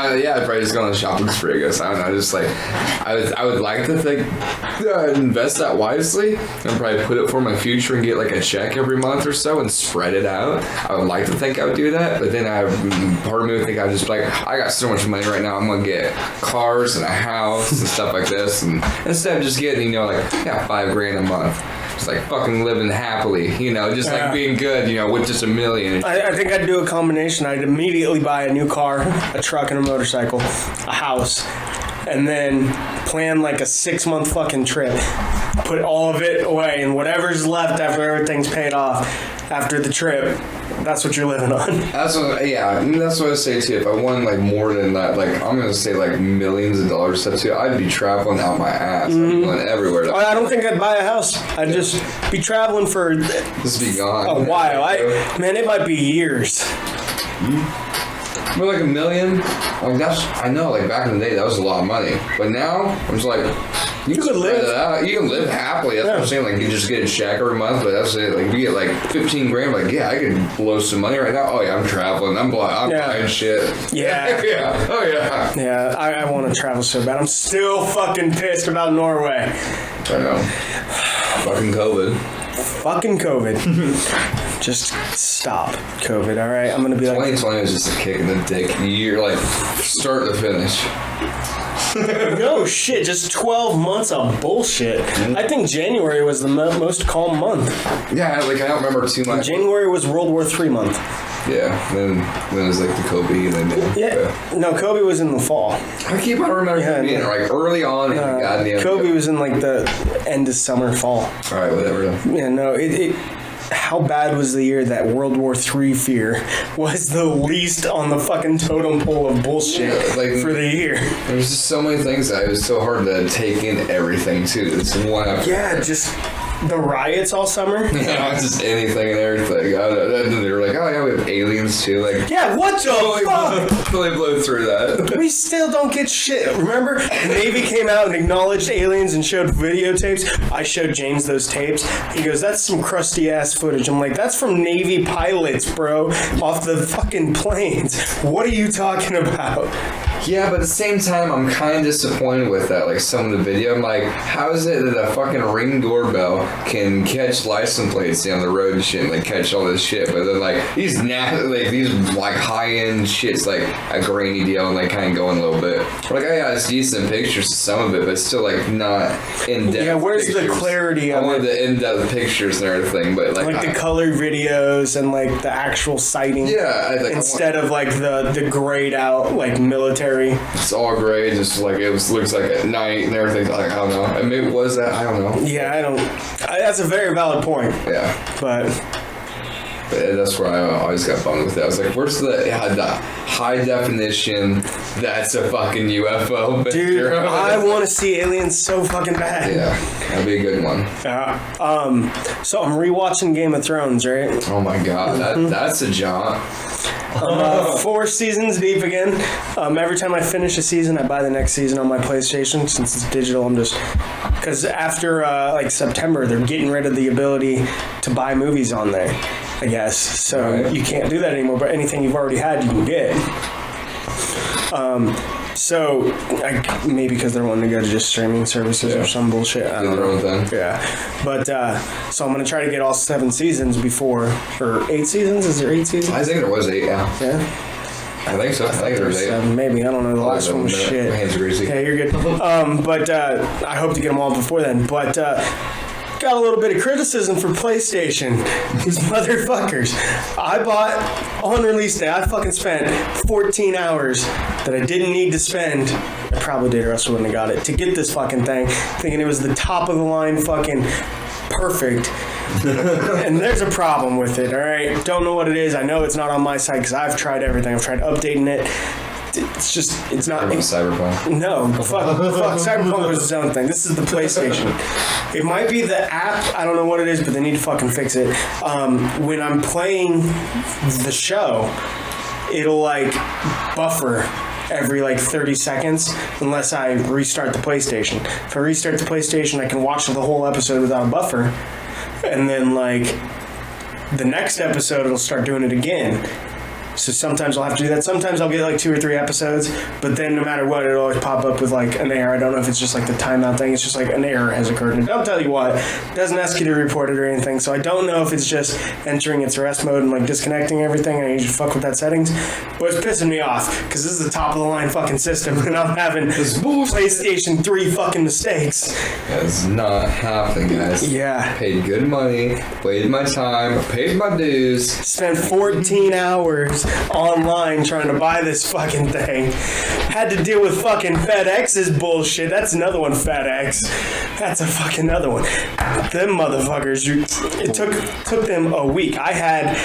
Yeah, I'd probably just go on a shopping spree, I guess. I don't know. Just like, I would like to think that I'd invest that wisely and probably put it for my future and get like a check every month or so and spread it out. I would like to think I would do that, but then part of me would think I'd just be like, I got so much money right now, I'm going to get cars and a house and stuff like this. And instead of just getting, like, yeah, $5,000 a month. Just like fucking living happily, just like being good, with just $1 million. I think I'd do a combination. I'd immediately buy a new car, a truck, and a motorcycle, a house, and then plan like a 6-month fucking trip. Put all of it away, and whatever's left after everything's paid off after the trip, that's what you're living on. That's what I say too. If I won like more than that, like I'm gonna say like millions of dollars stuff too, I'd be traveling out my ass. I'd be going everywhere. I don't think I'd buy a house. I'd just be traveling for just be gone a while. Man, it might be years. But like $1 million, I know, like back in the day that was a lot of money. But now I'm just like, you could live it out. You can live happily. That's what I'm saying. Like you just get a check every month, but that's it. Like you get like $15,000. Like yeah, I could blow some money right now. Oh yeah, I'm traveling. I'm buying shit. Yeah. Yeah. Oh yeah. Yeah. I want to travel so bad. I'm still fucking pissed about Norway. I know. Fucking COVID. Fucking COVID. Just stop COVID, all right? I'm going to be 2020 was just a kick in the dick. You're like, start to finish. No shit, just 12 months of bullshit. I think January was the most calm month. Yeah, like I don't remember too much. January was World War III month. Yeah, then it was like the Kobe and then No, Kobe was in the fall. I remember being like early on in the goddamn. Kobe was in like the end of summer, fall. All right, whatever. Yeah, no, how bad was the year that World War III fear was the least on the fucking totem pole of bullshit for the year? There's just so many things that it was so hard to take in everything too. It's one after just the riots all summer. Yeah, just anything and everything. And they were like, oh yeah, we have aliens too. Like, yeah, what the fuck? They blew through that. We still don't get shit. Remember, the Navy came out and acknowledged aliens and showed videotapes. I showed James those tapes. He goes, that's some crusty ass footage. I'm like, that's from Navy pilots, bro, off the fucking planes. What are you talking about? Yeah, but at the same time, I'm kind of disappointed with that. Like, some of the video, I'm like, how is it that a fucking Ring doorbell can catch license plates down the road and shit, and like catch all this shit? But then like these high end shit's like a grainy deal and like kind of going a little bit. Like, oh yeah, it's decent pictures to some of it, but it's still like not in depth. Yeah, where's pictures. The clarity? I wanted the in depth pictures and everything, but like the color videos and like the actual sighting. Yeah, instead of like the grayed out like military. It's all gray, just like looks like at night and everything. Like I don't know. I mean, was that? I don't know. Yeah, that's a very valid point. Yeah, but that's where I always got bummed with it. I was like, where's the high definition? That's a fucking UFO picture. Dude, I want to see aliens so fucking bad. Yeah, that'd be a good one. So I'm rewatching Game of Thrones, right? Oh my god, that's a jaunt. 4 seasons deep again. Every time I finish a season, I buy the next season on my PlayStation. Since it's digital, I'm just... Because after September, they're getting rid of the ability to buy movies on there, I guess. So you can't do that anymore, but anything you've already had, you can get. So maybe because they're wanting to go to just streaming services or some bullshit. I don't know. Yeah, but so I'm gonna try to get all 7 seasons before, or 8 seasons. Is there 8 seasons? I think there was 8. Yeah. Yeah. I think so. I think there's 8. 7, maybe. I don't know. The last one was shit. My hands are greasy. Yeah, you're good. But I hope to get them all before then. But got a little bit of criticism for PlayStation. These motherfuckers. I bought on release day. I fucking spent 14 hours that I didn't need to spend. I probably did, or else I wouldn't have got it. To get this fucking thing, thinking it was the top of the line, fucking perfect. And there's a problem with it. All right, don't know what it is. I know it's not on my side because I've tried everything. I've tried updating it. It's not Cyberpunk. No, fuck. Cyberpunk was its own thing. This is the PlayStation. It might be the app. I don't know what it is, but they need to fucking fix it. When I'm playing the show, it'll like buffer every like 30 seconds unless I restart the PlayStation. If I restart the PlayStation, I can watch the whole episode without a buffer, and then like the next episode it'll start doing it again. So sometimes I'll have to do that. Sometimes I'll get like 2 or 3 episodes, but then no matter what, it'll always pop up with like an error. I don't know if it's just like the timeout thing. It's just like an error has occurred. And don't tell you what. It doesn't ask you to report it or anything. So I don't know if it's just entering its rest mode and like disconnecting everything. And I usually fuck with that settings. But it's pissing me off because this is the top of the line fucking system, and I'm having PlayStation 3 fucking mistakes. That's not happening, guys. Yeah. Paid good money, waited my time, paid my dues. Spent 14 hours online trying to buy this fucking thing. Had to deal with fucking FedEx's bullshit. That's another one, FedEx. That's a fucking other one. Them motherfuckers, it took them a week. I had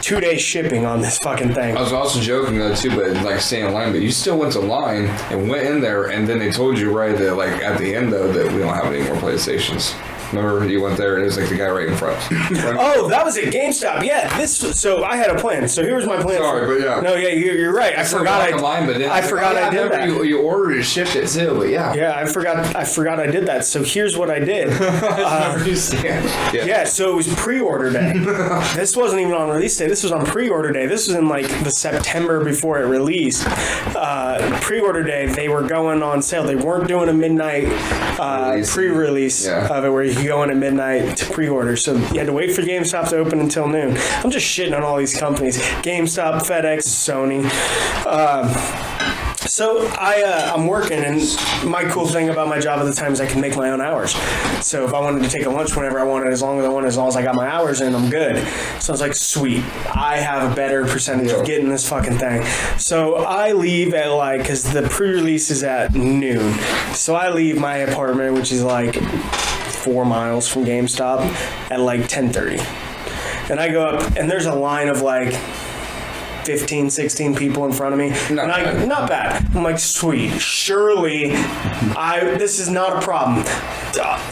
2-day shipping on this fucking thing. I was also joking though too, but like staying in line, but you still went to line and went in there, and then they told you right that like at the end though that we don't have any more PlayStations. Remember you went there and it was like the guy right in front. Oh, that was at GameStop. Yeah, so I had a plan. So here was my plan. Sorry, but yeah. No, yeah, you're right. I forgot I did that. You ordered it, shipped it too, but yeah. Yeah, I forgot I did that. So here's what I did. Yeah, so it was pre-order day. This wasn't even on release day. This was on pre-order day. This was in like the September before it released. Pre-order day, they were going on sale. They weren't doing a midnight pre-release of it where you go in at midnight to pre-order. So you had to wait for GameStop to open until noon. I'm just shitting on all these companies. GameStop, FedEx, Sony. So I'm working, and my cool thing about my job at the time is I can make my own hours. So if I wanted to take a lunch whenever I wanted, as long as I got my hours in, I'm good. So I was like, sweet, I have a better percentage of getting this fucking thing. So I leave at like, because the pre-release is at noon. So I leave my apartment, which is like 4 miles from GameStop, at like 10:30. And I go up, and there's a line of like 15, 16 people in front of me. Not bad. I'm like, sweet. Surely, this is not a problem.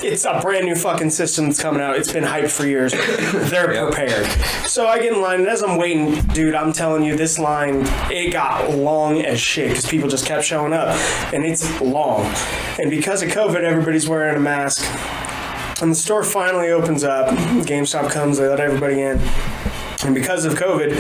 It's a brand new fucking system that's coming out. It's been hyped for years. They're prepared. So I get in line, and as I'm waiting, dude, I'm telling you, this line, it got long as shit because people just kept showing up. And it's long. And because of COVID, everybody's wearing a mask. And the store finally opens up. GameStop comes, they let everybody in. And because of COVID,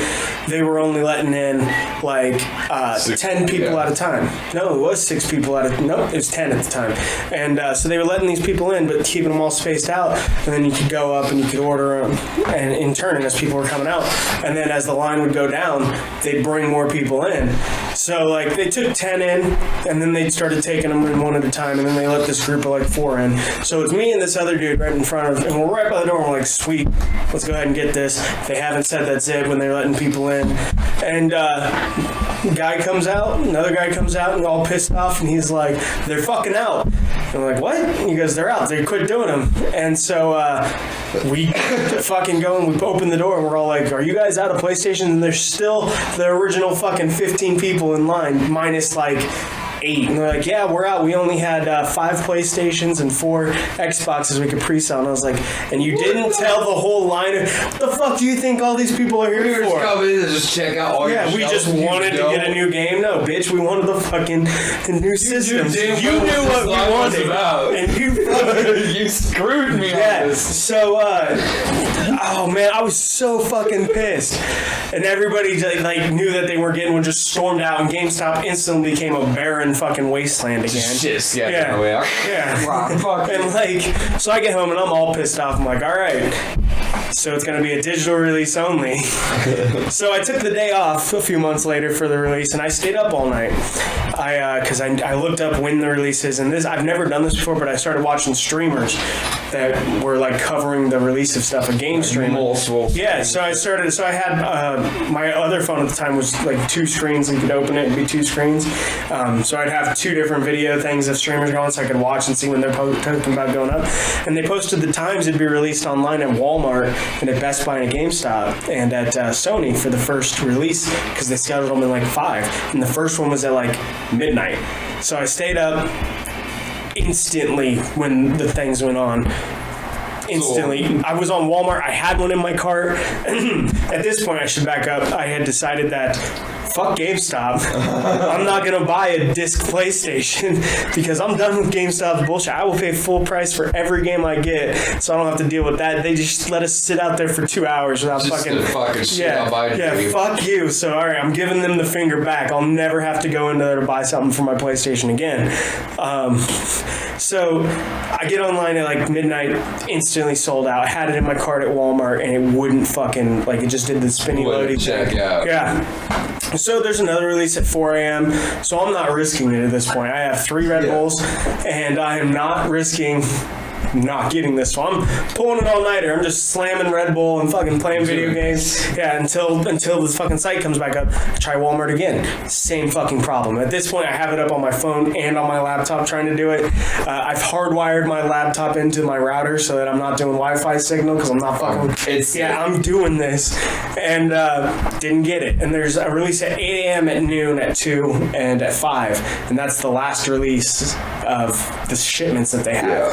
they were only letting in like 10 people at a time. No, it was 6 people at a time. No, it was 10 at the time. And so they were letting these people in, but keeping them all spaced out. And then you could go up and you could order them and in turn as people were coming out. And then as the line would go down, they'd bring more people in. So like they took 10 in, and then they started taking them in one at a time, and then they let this group of like 4 in. So it's me and this other dude right in front of, and we're right by the door. And we're like, sweet, let's go ahead and get this. They haven't said that's it when they're letting people in. And guy comes out, another guy comes out, and all pissed off, and he's like, they're fucking out. And I'm like, what? And he goes, they're out. They quit doing them. And so we fucking go and we open the door, and we're all like, are you guys out of PlayStation? And there's still the original fucking 15 people in line, minus like 8. And they're like, yeah, we're out. We only had 5 PlayStations and 4 Xboxes we could pre-sell. And I was like, and you didn't tell the whole line of, what the fuck do you think all these people are here for? Just check out all your we just wanted to get a new game. No, bitch, we wanted the fucking new systems. You knew what we wanted. And you screwed me on this. So, oh man, I was so fucking pissed. And everybody like knew that they weren't getting one, just stormed out, and GameStop instantly became a barren fucking wasteland again. Yeah. And like, so I get home and I'm all pissed off. I'm like, all right, so it's gonna be a digital release only. So I took the day off a few months later for the release, and I stayed up all night. Because I looked up when the release is, and this, I've never done this before, but I started watching streamers that were like covering the release of stuff, a game stream. Yeah, so I had my other phone at the time was like 2 screens, and you could open it and be 2 screens. So I'd have 2 different video things of streamers going, so I could watch and see when they're talking about going up. And they posted the times it'd be released online at Walmart and at Best Buy and GameStop and at Sony for the first release, because they scheduled them in like 5, and the first one was at like midnight. So I stayed up instantly when the things went on. Instantly. I was on Walmart. I had one in my cart. At this point, I should back up. I had decided that fuck GameStop. I'm not gonna buy a disc PlayStation because I'm done with GameStop's bullshit. I will pay full price for every game I get, so I don't have to deal with that. They just let us sit out there for 2 hours without Just fucking. to fucking shit on my dream. Fuck you. So all right, I'm giving them the finger back. I'll never have to go into there to buy something for my PlayStation again. So I get online at like midnight, instantly sold out. I had it in my cart at Walmart, and it wouldn't fucking, like, it just did the spinny loading Check thing. out. Yeah. So there's another release at 4 a.m. So I'm not risking it at this point. I have 3 Red Bulls, and I am not risking not getting this. So I'm pulling an all-nighter. I'm just slamming Red Bull and fucking playing video games. Yeah, until the fucking site comes back up. I try Walmart again. Same fucking problem. At this point, I have it up on my phone and on my laptop trying to do it. I've hardwired my laptop into my router so that I'm not doing Wi-Fi signal because I'm not fucking... I'm doing this. And didn't get it. And there's a release at 8 a.m., at noon, at 2, and at 5. And that's the last release of the shipments that they have.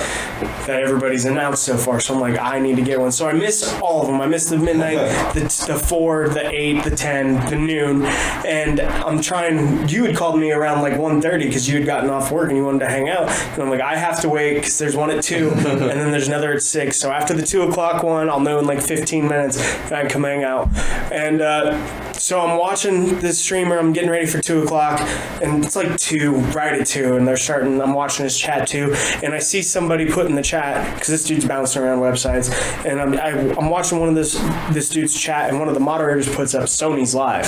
That everybody's announced so far. So I'm like, I need to get one. So I missed all of them. I missed the midnight, the 4, the 8, the 10, the noon. And I'm trying, you had called me around like 1:30 because you had gotten off work and you wanted to hang out. And I'm like, I have to wait because there's one at 2 and then there's another at 6. So after the 2 o'clock one, I'll know in like 15 minutes and I can come hang out. And so I'm watching this streamer. I'm getting ready for 2 o'clock and it's like 2, right at 2. And I'm watching his chat too. And I see somebody put in the chat, because this dude's bouncing around websites, and I'm watching one of this dude's chat, and one of the moderators puts up Sony's live.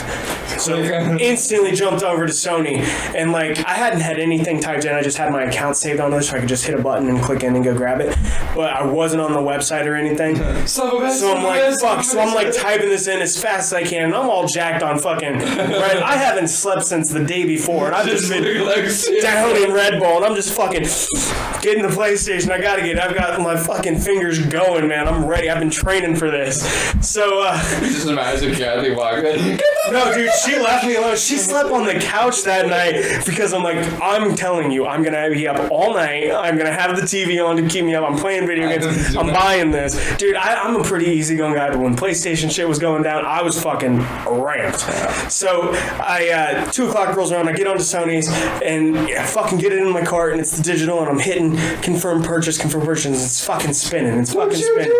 So instantly jumped over to Sony, and like I hadn't had anything typed in. I just had my account saved on this, so I could just hit a button and click in and go grab it. But I wasn't on the website or anything. So I'm like, fuck. So I'm like typing this in as fast as I can, and I'm all jacked on fucking. Right, I haven't slept since the day before, and I've just been down in Red Bull, and I'm just fucking getting the PlayStation. I've got my fucking fingers going, man. I'm ready. I've been training for this. So, just imagine Kathy walking in. No, dude, she left me alone. She slept on the couch that night because I'm like, I'm telling you, I'm going to be up all night. I'm going to have the TV on to keep me up. I'm playing video games. I'm buying this. Dude, I'm a pretty easygoing guy, but when PlayStation shit was going down, I was fucking ramped. So, 2 o'clock rolls around. I get onto Sony's and I fucking get it in my cart, and it's the digital, and I'm hitting confirm purchase, it's fucking spinning. It's fucking spinning.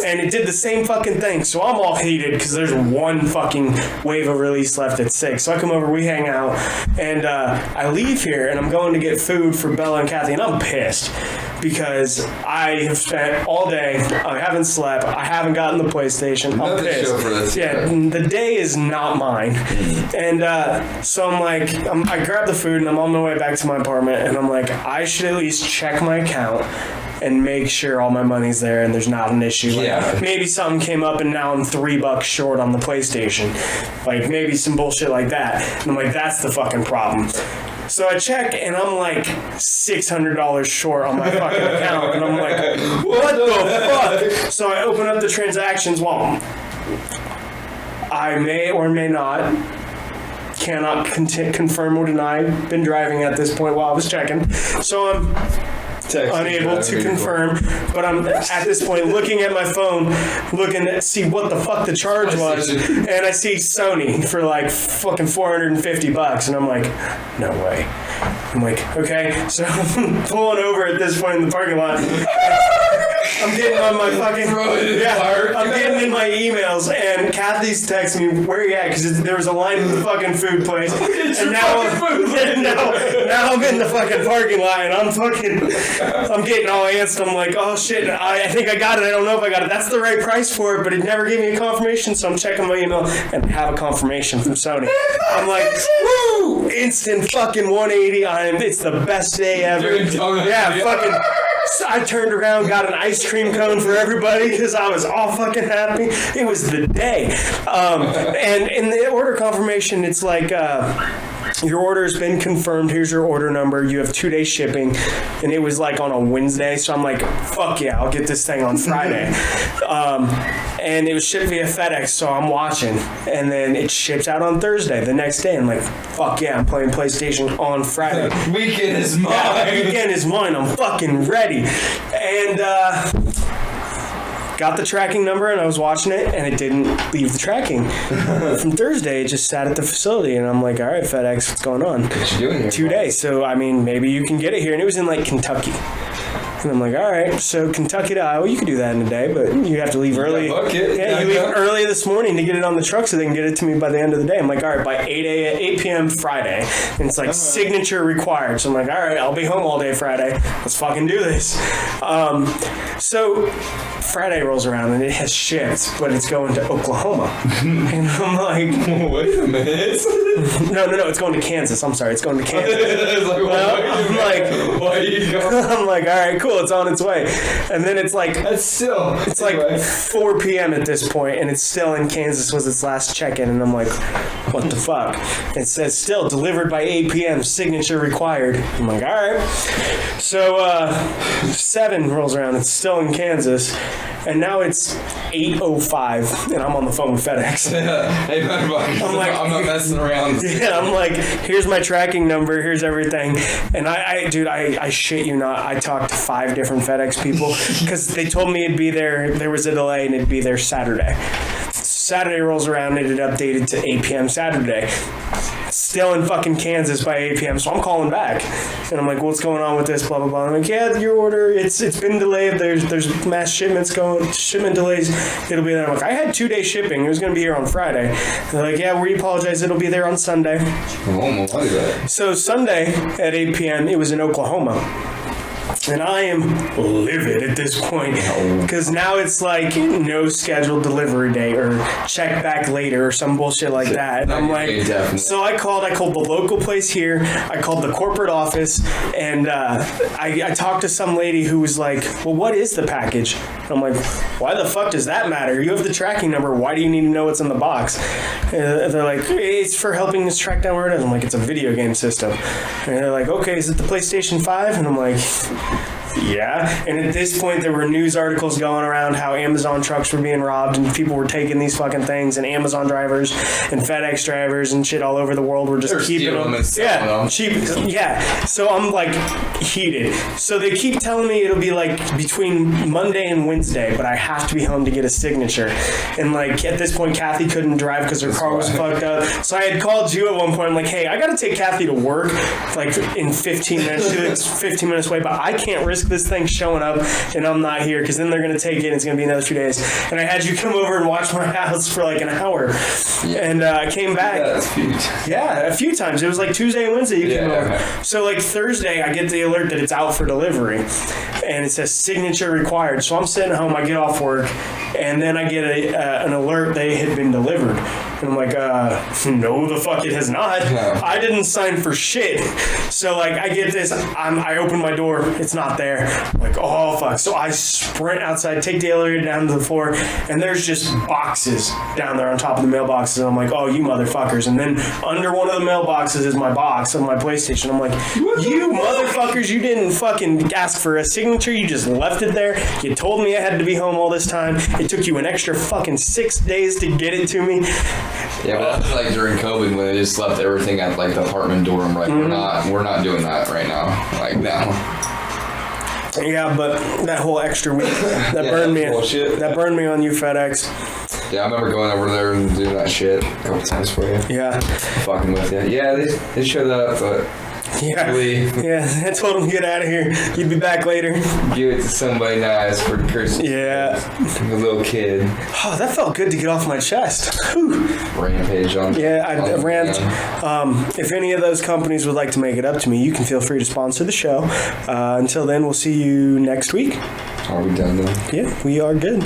And it did the same fucking thing. So I'm all heated because there's one fucking wave of release left at 6. So I come over, we hang out, and I leave here, and I'm going to get food for Bella and Kathy, and I'm pissed because I have spent all day, I haven't slept, I haven't gotten the PlayStation. I'm pissed. The day is not mine. And so I'm like, I grab the food, and I'm on my way back to my apartment, and I'm like, I should at least check my account and make sure all my money's there and there's not an issue. Like, maybe something came up and now I'm $3 short on the PlayStation. Like, maybe some bullshit like that. And I'm like, that's the fucking problem. So I check, and I'm like $600 short on my fucking account. And I'm like, what the fuck? So I open up the transactions. Well, I may or may not, cannot confirm or deny, been driving at this point while I was checking. So I'm unable to confirm, but I'm at this point looking at my phone, looking to see what the fuck the charge was, and I see Sony for like fucking $450, and I'm like, no way. I'm like, okay, so I'm pulling over at this point in the parking lot. I'm getting on my fucking I'm getting in my emails, and Kathy's texting me, where you at? Because there was a line at the fucking food place, and now I'm in the fucking parking lot, and I'm getting all antsy. I'm like, oh shit, I think I got it. I don't know if I got it. That's the right price for it, but it never gave me a confirmation, so I'm checking my email and have a confirmation from Sony. I'm like, woo! Instant fucking 180. It's the best day ever. Yeah, fucking. So I turned around, got an ice cream cone for everybody because I was all fucking happy. It was the day. And in the order confirmation, it's like, your order's been confirmed. Here's your order number. You have 2-day shipping. And it was like on a Wednesday. So I'm like, fuck yeah, I'll get this thing on Friday. And it was shipped via FedEx. So I'm watching. And then it ships out on Thursday, the next day. I'm like, fuck yeah, I'm playing PlayStation on Friday. Weekend is mine. Yeah, the weekend is mine. I'm fucking ready. And, so I'm pulling over at this point in the parking lot. I'm getting on my fucking, yeah, I'm getting in my emails, and Kathy's texting me, where you at? Because there was a line at the fucking food place, and now I'm in the fucking parking lot. I'm like, woo! Instant fucking 180. I'm got the tracking number and I was watching it and it didn't leave the tracking. From Thursday, it just sat at the facility and I'm like, all right, FedEx, what's going on? What you doing here? 2 days. So, I mean, maybe you can get it here. And it was in like Kentucky. And I'm like, all right, so Kentucky to Iowa, you could do that in a day, but you have to leave early. Yeah, you leave early this morning to get it on the truck so they can get it to me by the end of the day. I'm like, all right, by 8 p.m. Friday. And it's like signature required. So I'm like, all right, I'll be home all day Friday. Let's fucking do this. So Friday rolls around and it has shipped, but it's going to Oklahoma. And I'm like, wait a minute. No, it's going to Kansas. I'm sorry, it's going to Kansas. I'm like, all right, cool, it's on its way. And then it's like, it's like 4 p.m. at this point, and it's still in Kansas was its last check-in, and I'm like, what the fuck? It says still delivered by 8 p.m., signature required. I'm like, all right. So 7 rolls around, it's still in Kansas, and now it's 8:05, and I'm on the phone with FedEx. Hey, I'm not messing around. Yeah, I'm like, here's my tracking number, here's everything. And I shit you not, I talked to 5 different FedEx people because they told me it'd be there was a delay and it'd be there Saturday. Saturday rolls around and it updated to 8 p.m. Saturday. Still in fucking Kansas by 8 p.m. So I'm calling back. And I'm like, what's going on with this? Blah, blah, blah. I'm like, yeah, your order, it's been delayed. There's mass shipment delays. It'll be there. I'm like, I had 2-day shipping. It was going to be here on Friday. And they're like, yeah, we apologize. It'll be there on Sunday. So Sunday at 8 p.m., it was in Oklahoma. And I am livid at this point because now it's like no scheduled delivery day or check back later or some bullshit like that. And I'm like, so I called the local place here. I called the corporate office and I talked to some lady who was like, well, what is the package? And I'm like, why the fuck does that matter? You have the tracking number. Why do you need to know what's in the box? And they're like, it's for helping us track down where it is. I'm like, it's a video game system. And they're like, okay, is it the PlayStation 5? And I'm like, yeah. And at this point, there were news articles going around how Amazon trucks were being robbed and people were taking these fucking things, and Amazon drivers and FedEx drivers and shit all over the world were just keeping them. Yeah, cheap. Yeah. So I'm like heated. So they keep telling me it'll be like between Monday and Wednesday, but I have to be home to get a signature. And like at this point, Kathy couldn't drive because her car was fucked up. So I had called you at one point. I'm like, hey, I got to take Kathy to work like in 15 minutes. She lives 15 minutes away, but I can't risk this thing showing up and I'm not here because then they're going to take it and it's going to be another 2 days. And I had you come over and watch my house for like an hour. Yeah. And I came back. Yeah, a few times. It was like Tuesday and Wednesday you came over. Okay. So like Thursday I get the alert that it's out for delivery and it says signature required. So I'm sitting home, I get off work, and then I get an alert that it had been delivered. And I'm like, no, the fuck it has not. No. I didn't sign for shit. So like I get this, I open my door, it's not there. I'm like, oh fuck. So I sprint outside, take the elevator down to the floor, and there's just boxes down there on top of the mailboxes. And I'm like, oh, you motherfuckers. And then under one of the mailboxes is my box of my PlayStation. I'm like, you motherfuckers, you didn't fucking ask for a signature. You just left it there. You told me I had to be home all this time. It took you an extra fucking 6 days to get it to me. Yeah, well, that was like during COVID when they just left everything at like the apartment door. I'm like, we're not doing that right now. Like, no. Yeah, but that whole extra week that burned me. Bullshit. That burned me on you, FedEx. Yeah, I remember going over there and doing that shit a couple times for you. Yeah. Fucking with you. Yeah, they showed up, but. Yeah. I told him get out of here. You'd be back later. Give it to somebody nice for Christmas. Yeah. A little kid. Oh, that felt good to get off my chest. Whew. Rampage on. Yeah, I ran. If any of those companies would like to make it up to me, you can feel free to sponsor the show. Until then, we'll see you next week. Are we done then? Yeah, we are good.